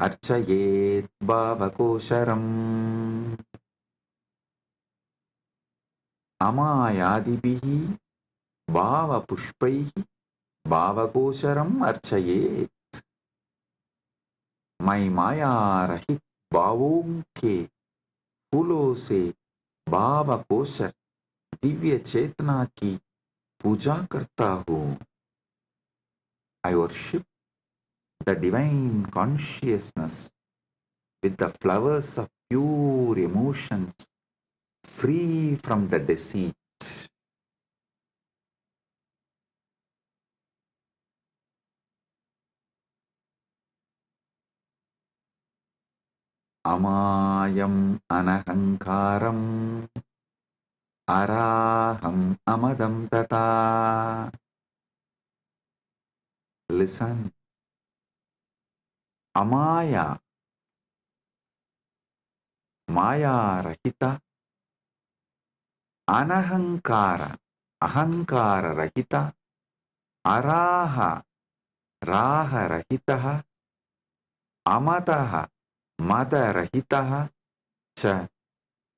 archayet bhava kosharam. Amayadibihi bhava pushpaihi bhava kosharam archayet. मैं माया रहित भावों के फूलों से भाव kosher Divya चेतना की पूजा करता हूँ. I worship the divine consciousness with the flowers of pure emotions, free from the deceit. Amayam anahankaram araham amadam tata. Listen. Amaya, Maya Rahita, Anahankara, Ahankara Rahita, Araha, Raha Rahitaha, Amataha, Madarahitah cha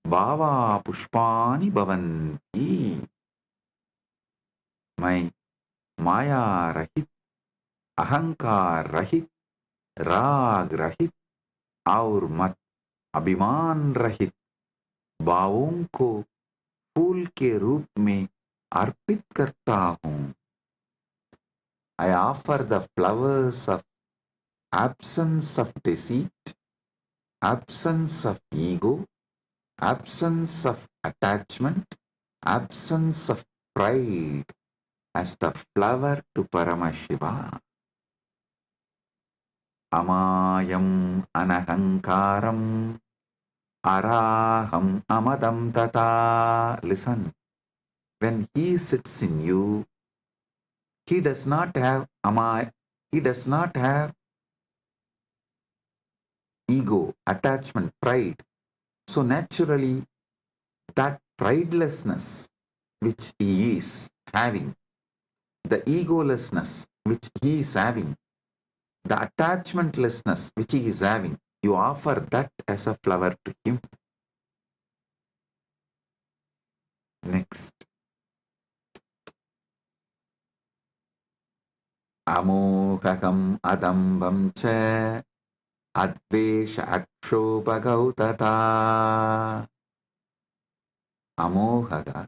bhava pushpani bhavanti. मैं माया रहित, अहंकार रहित, राग रहित और मत अभिमान रहित भावों को फूल के रूप में अर्पित करता हूँ. I offer the flowers of absence of deceit, absence of ego, absence of attachment, absence of pride as the flower to Paramashiva. Amayam anahankaram araham amadam tata. Listen, when he sits in you, he does not have he does not have ego, attachment, pride. So naturally, that pridelessness which he is having, the egolessness which he is having, the attachmentlessness which he is having, you offer that as a flower to him. Next. Amohakam adambam cha advesha akshobhagautata. Amohaga,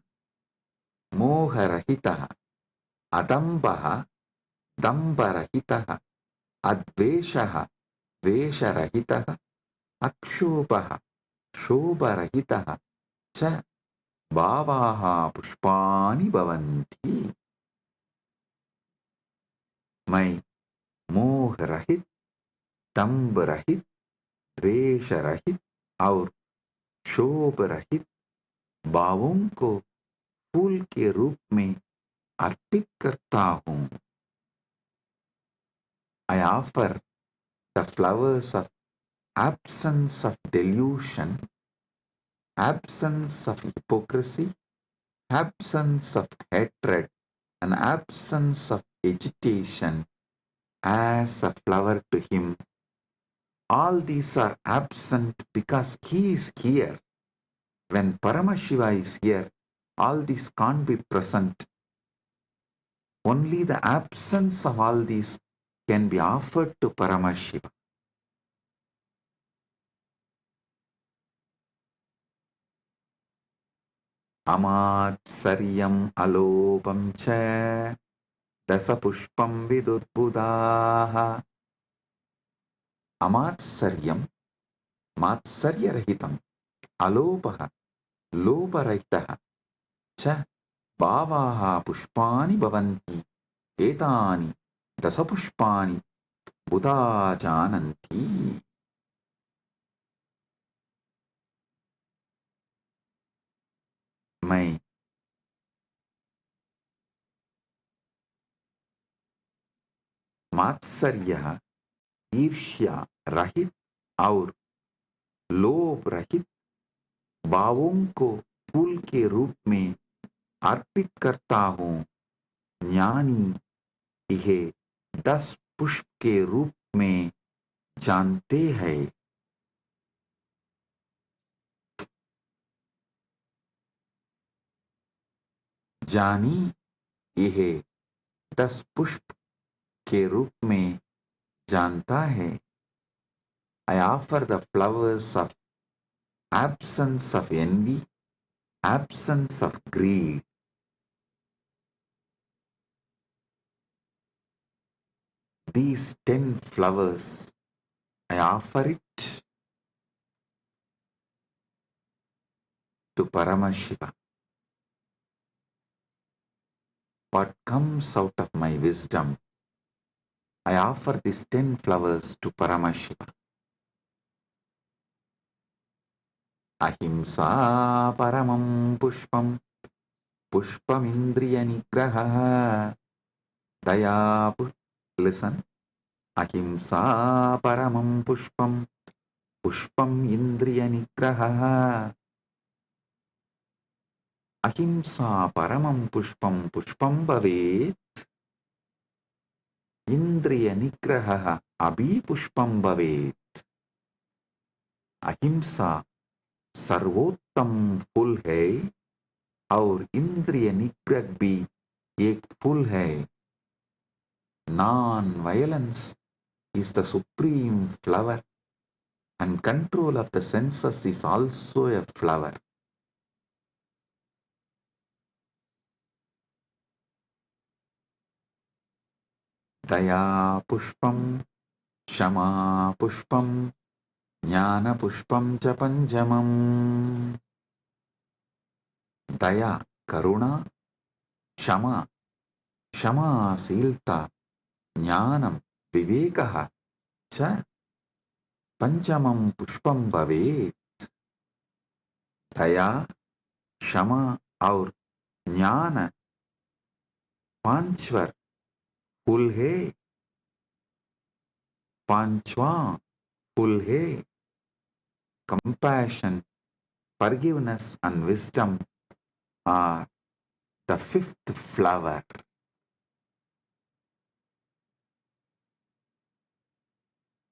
moharahitaha, adambaha, dambarahitaha, adveshaha, vesharahitaha, akshobhaha, shobharahitaha cha bhavaha pushpani bhavanti. मैं मोह रहित, दंभ रहित, द्वेष रहित और शोभ रहित भावों को फूल के रूप में अर्पित करता हूँ. I offer the flowers of absence of delusion, absence of hypocrisy, absence of hatred, and absence of agitation as a flower to him. All these are absent because he is here. When Paramashiva is here, all these can't be present. Only the absence of all these can be offered to Paramashiva. Amatsariyam alopam cha dasapushpam vidudbudaha. Amatsaryam, matsaryarahitam, alopaha, loparahitaha cha bhavaha pushpani bhavanti. Etani dasapushpani buddha jananti. मैं मात्सर्य, ईर्ष्या रहित और लोभ रहित भावों को फूल के रूप में अर्पित करता हूँ. ज्ञानी इहे 10 पुष्प के रूप में जानते हैं. जानी यह 10 पुष्प के रूप में जानता है. I offer the flowers of absence of envy, absence of greed. These 10 flowers, I offer it to Paramashiva. What comes out of my wisdom, I offer these 10 flowers to Paramashiva. Ahimsa paramam pushpam, pushpam indriya nigraha, daya. Listen. Ahimsa paramam pushpam, pushpam indriya nigraha. Ahimsa paramam pushpam, pushpam bhavet. Indriya nigraha abhi pushpam bhavet. अहिंसा सर्वोत्तम फूल है और इंद्रिय निग्रह भी एक फूल है. Non-violence is the supreme flower and control of the senses is also a flower. Daya pushpam, Shama pushpam, Jnana pushpam cha panjamam. Daya karuna, Shama Shamasīlta, Jnanam Vivekaha cha Panchamam Pushpam Bhavet. दया क्षमा और ज्ञान पांचवर फूल है. पांचवा फूल है. Compassion, forgiveness and wisdom are the fifth flower.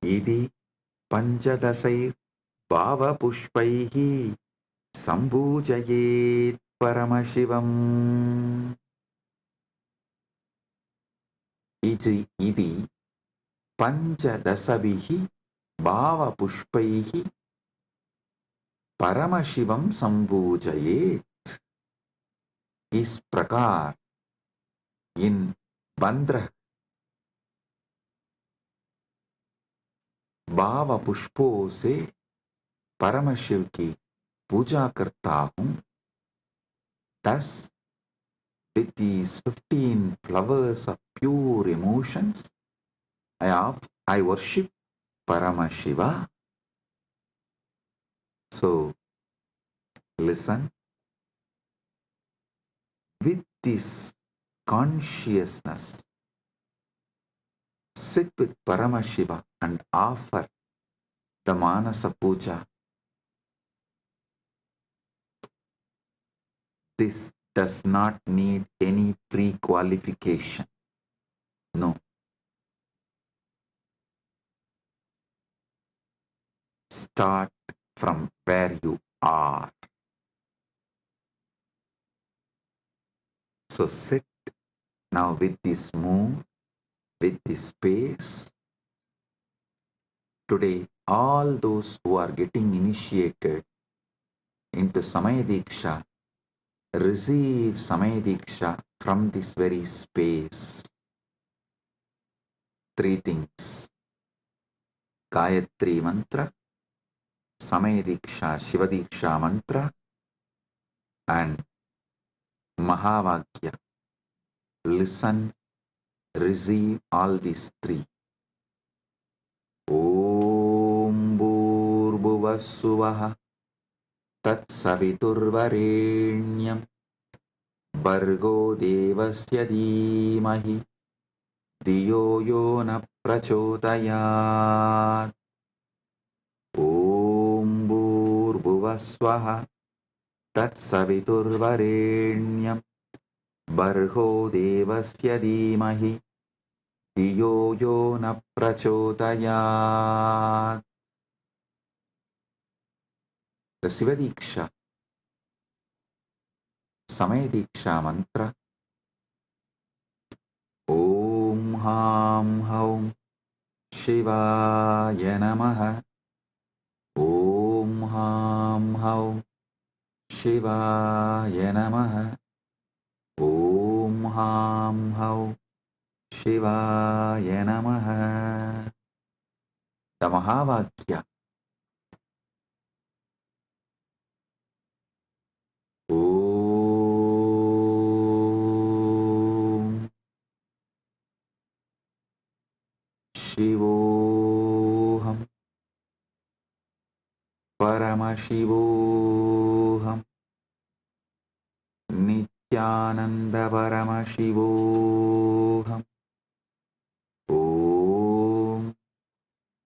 इति पंचदशैर् भावपुष्पैः सम्पूजयेत् परमशिवम्. इति पंचदशभिः भावपुष्पैः परमशिवं सम्पूजयेत्. इस प्रकार इन 15 भाव पुष्पों से परमशिव की पूजा करता हूँ. Thus, with these 15 flowers of pure emotions, I worship Paramashiva. So, listen. With this consciousness, sit with Paramashiva and offer the Manasa Puja. This does not need any pre-qualification. No. Start from where you are. So sit now with this mood, with this space. Today, all those who are getting initiated into Samaya Diksha receive Samaya Diksha from this very space. 3 things. Gayatri Mantra, Samaya Diksha, Shiva Diksha Mantra, and Mahavakya. Listen, receive all these 3. Om Bhurбhuvah Tat Saviturvarenyam Bhargo Devasya Dhimahi Diyo Yo Na Prachodayat. Om Bhurбhuvah Tat Saviturvarenyam Bhargo Devasya Dhimahi Diyo Yo Na Prachodayat. The Shiva Diksha, Samaya Diksha Mantra. Om Ham Haum Shivaya Namaha. Om Ham Haum Shivaya Namaha. Om Ham Haum Shivaya Namaha. The Mahavakya. Om Shivoham Paramashivoham Nityananda Paramashivoham. Om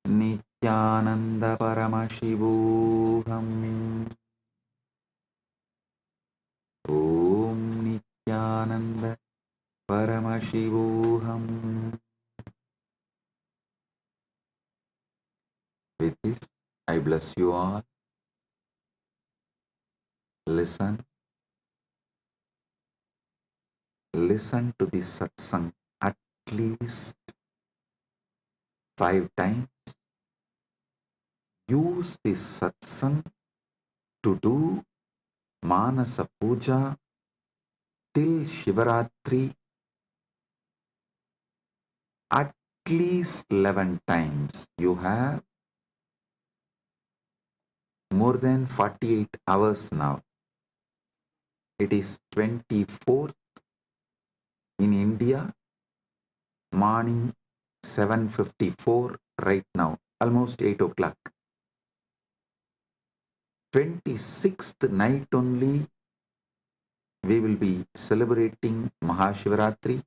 Nityananda Paramashivoham. Om Nityananda Paramashivoham. With this, I bless you all. Listen to this satsang at least 5 times. Use this satsang to do Manasa Puja till Shivaratri at least 11 times. You have more than 48 hours now. It is 24th in India, morning 7:54 right now, almost 8 o'clock. 26th night only we will be celebrating Mahashivaratri.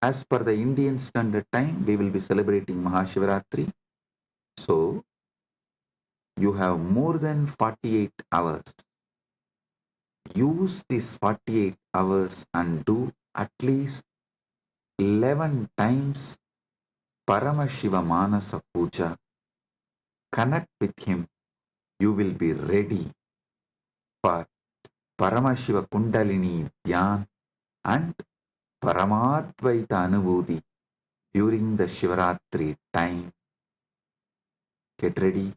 As per the Indian Standard Time, we will be celebrating Mahashivaratri. So, you have more than 48 hours. Use these 48 hours and do at least 11 times Paramashiva Manasa Puja. Connect with him. You will be ready for Paramashiva Kundalini Dhyan and Paramadvaita Anubhuti during the Shivaratri time. Get ready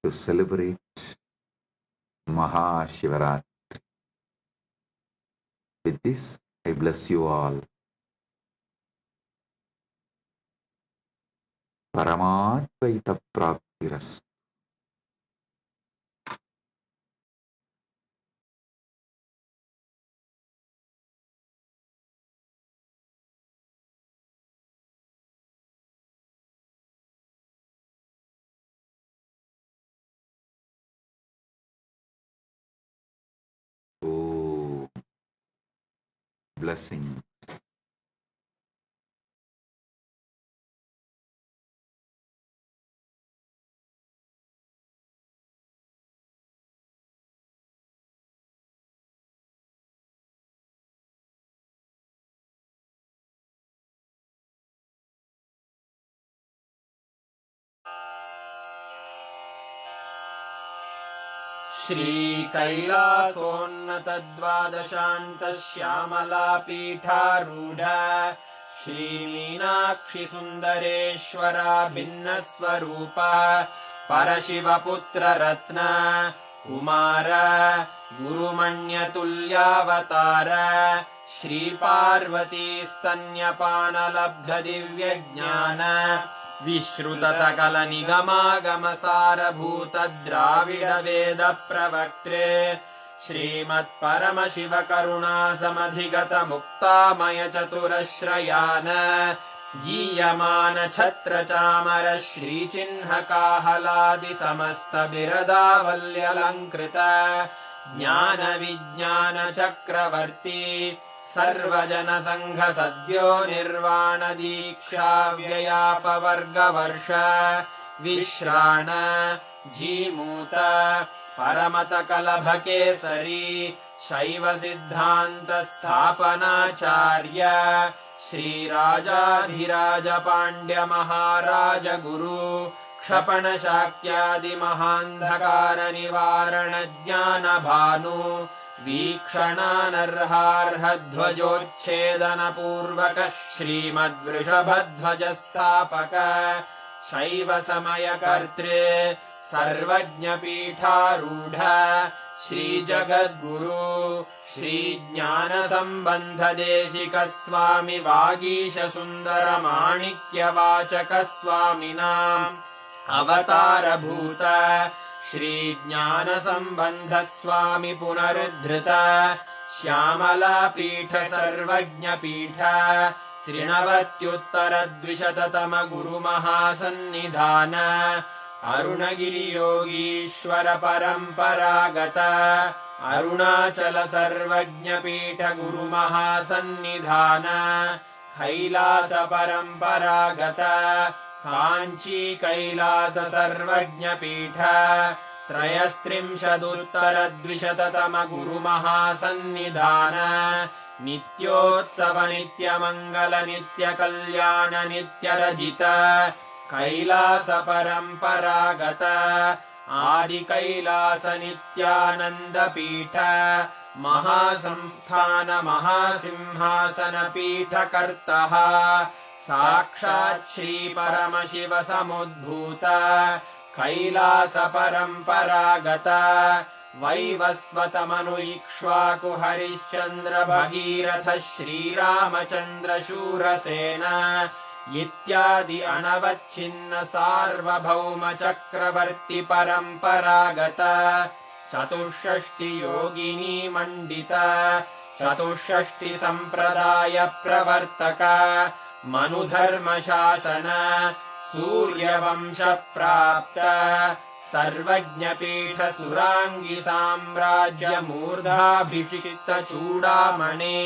to celebrate Mahashivaratri. With this, I bless you all. Paramadvaita Praptirastu. Oh, blessings. श्रीकैलासोन्नतद्वादशान्तश्यामलापीठारूढ श्रीमीनाक्षिसुन्दरेश्वरा भिन्नस्वरूप परशिवपुत्ररत्न Kumar गुरुमण्यतुल्यावतार श्रीपार्वतीस्तन्यपानलब्धदिव्यज्ञान विश्रुतसकलनिगमागमसारभूत द्राविडवेद प्रवक्त्रे श्रीमत्परमशिवकरुणासमधिगत मुक्तामय चतुरश्रयान गीयमान छत्रचामर श्रीचिह्नकाहलादि समस्त बिरदावल्यलङ्कृत ज्ञानविज्ञान चक्रवर्ती सर्वजन संघ सद्यो निर्वाण दीक्षा व्ययापवर्गवर्ष विश्राण जीमूत परमत कलभकेसरी शैव सिद्धान्त स्थापनाचार्य श्रीराजाधिराज पाण्ड्य महाराज गुरु क्षपण शाक्यादि महान्धकार निवारण ज्ञान भानु वीक्षणानर्हार्हध्वजोच्छेदन पूर्वक श्रीमद्वृषभध्वजस्थापक शैव समय कर्त्रे सर्वज्ञपीठारूढ श्रीजगद्गुरु श्रीज्ञानसम्बन्ध देशिक स्वामि वागीश सुन्दर माणिक्यवाचक स्वामिनाम् अवतारभूत श्रीज्ञानसम्बन्ध स्वामि पुनरुद्धृत श्यामलापीठ सर्वज्ञपीठ 93 गुरुमहासन्निधान अरुणगिरियोगीश्वर परम्परागत अरुणाचल सर्वज्ञपीठ गुरुमहासन्निधान कैलास परम्परागत काञ्ची कैलास सर्वज्ञपीठ 33 गुरुमहासन्निधान नित्योत्सव नित्यमङ्गल नित्यकल्याण नित्यरजित कैलास परम्परागत आदिकैलास नित्यानन्द पीठ महासंस्थान महासिंहासन पीठकर्तः साक्षात् श्री परमशिव समुद्भूत कैलास परम्परागत वैवस्वत मनु इक्ष्वाकु हरिश्चन्द्र भगीरथ श्रीरामचन्द्र शूरसेन इत्यादि अनवच्छिन्न सार्वभौम चक्रवर्ति परम्परागत चतुष्षष्टि योगिनी मण्डित चतुष्षष्टि सम्प्रदाय प्रवर्तक मनुधर्म शासन सूर्यवंश प्राप्त सर्वज्ञपीठ सुरांगी साम्राज्य मूर्धाभिषिक्त चूडामणे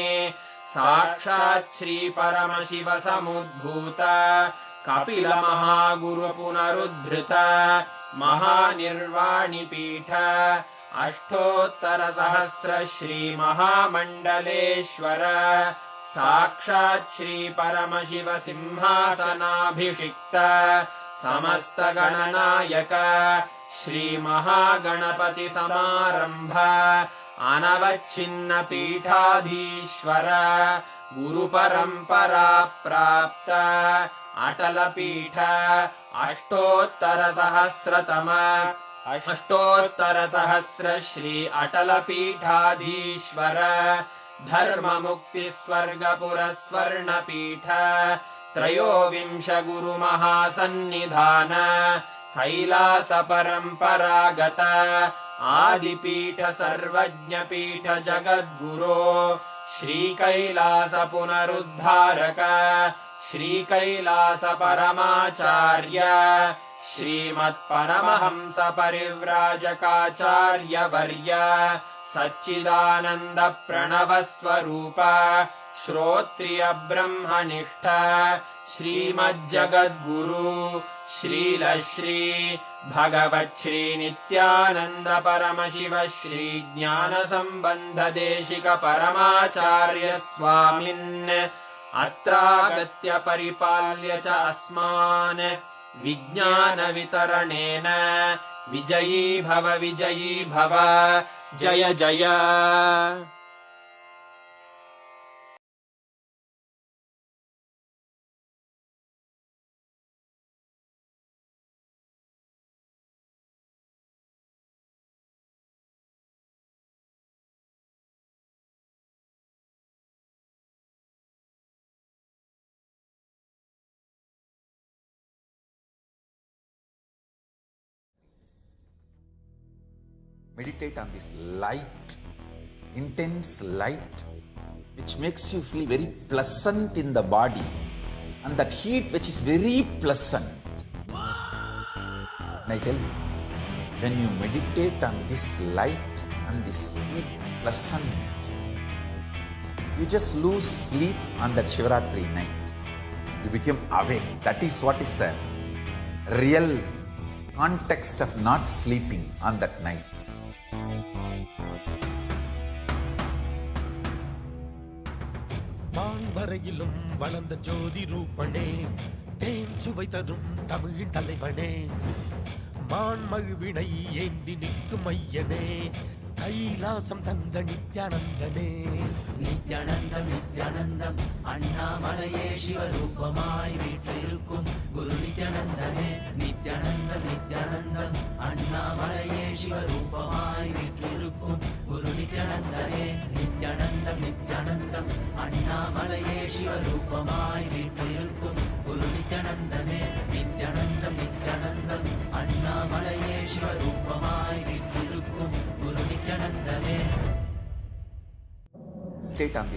साक्षात् श्री परमशिव समुद्भूत कपिल महागुरु पुनरुद्धृत महानिर्वाणि पीठ अष्टोत्तर सहस्र श्री महामण्डलेश्वर साक्षात् श्री परमशिव सिंहासनाभिषिक्त समस्त गणनायक श्री महागणपति समारंभ अनवच्छिन्न पीठाधीश्वर गुरु परंपरा प्राप्त अटल पीठ अष्टोत्तर सहस्र श्री अटल पीठाधीश्वर धर्म मुक्ति स्वर्गपुर स्वर्ण पीठ त्रयोविंश गुरु महासन्निधान कैलास परम्परागत आदिपीठ सर्वज्ञ पीठ जगद्गुरो श्री कैलास पुनरुद्धारक श्री कैलास परमाचार्य श्रीमत्परमहंस परिव्राजकाचार्य वर्य सच्चिदानंद प्रणव स्वरूप श्रोत्रिय ब्रह्मनिष्ठ श्रीमज्जगद्गुरु श्रीलश्री भगवच्छ्री नित्यानंद परमशिव श्री ज्ञान संबंध देशिक परमाचार्य स्वामिन् अत्रागत्य परिपाल्य च अस्मान् विज्ञान वितरणेन विजयी भव जय जय। Meditate on this light, intense light, which makes you feel very pleasant in the body, and that heat which is very pleasant. And I tell you, when you meditate on this light and this heat pleasant, you just lose sleep on that Shivaratri night. You become awake. That is what is the real context of not sleeping on that night. வான்வரையிலும் வளர்ந்த ஜோதி ரூபனே தேன் சுவை தரும் தமிழின் தலைவனே மான்மகிழ்வினை ஏந்தி நிற்கும் ஐயனே கைலாசம் தந்த நித்யானந்தனே நித்யானந்தம் நித்யானந்தம் அண்ணாமலையே சிவரூபமாய் வீற்றிருக்கும் குரு நித்யானந்தனே நித்யானந்தம் நித்யானந்தம் அண்ணாமலையே சிவரூபமாய் வீற்றிருக்கும் குரு நித்யானந்தனே நித்யானந்தம் நித்யானந்தம் அண்ணாமலையே சிவரூபமாய் வீற்றிருக்கும் குரு நித்யானந்தனே நித்யானந்தம் நித்யானந்தம் அண்ணாமலையே சிவரூபமாய் வீற்றிருக்கும் குரு நித்யானந்தனே. Meditate on this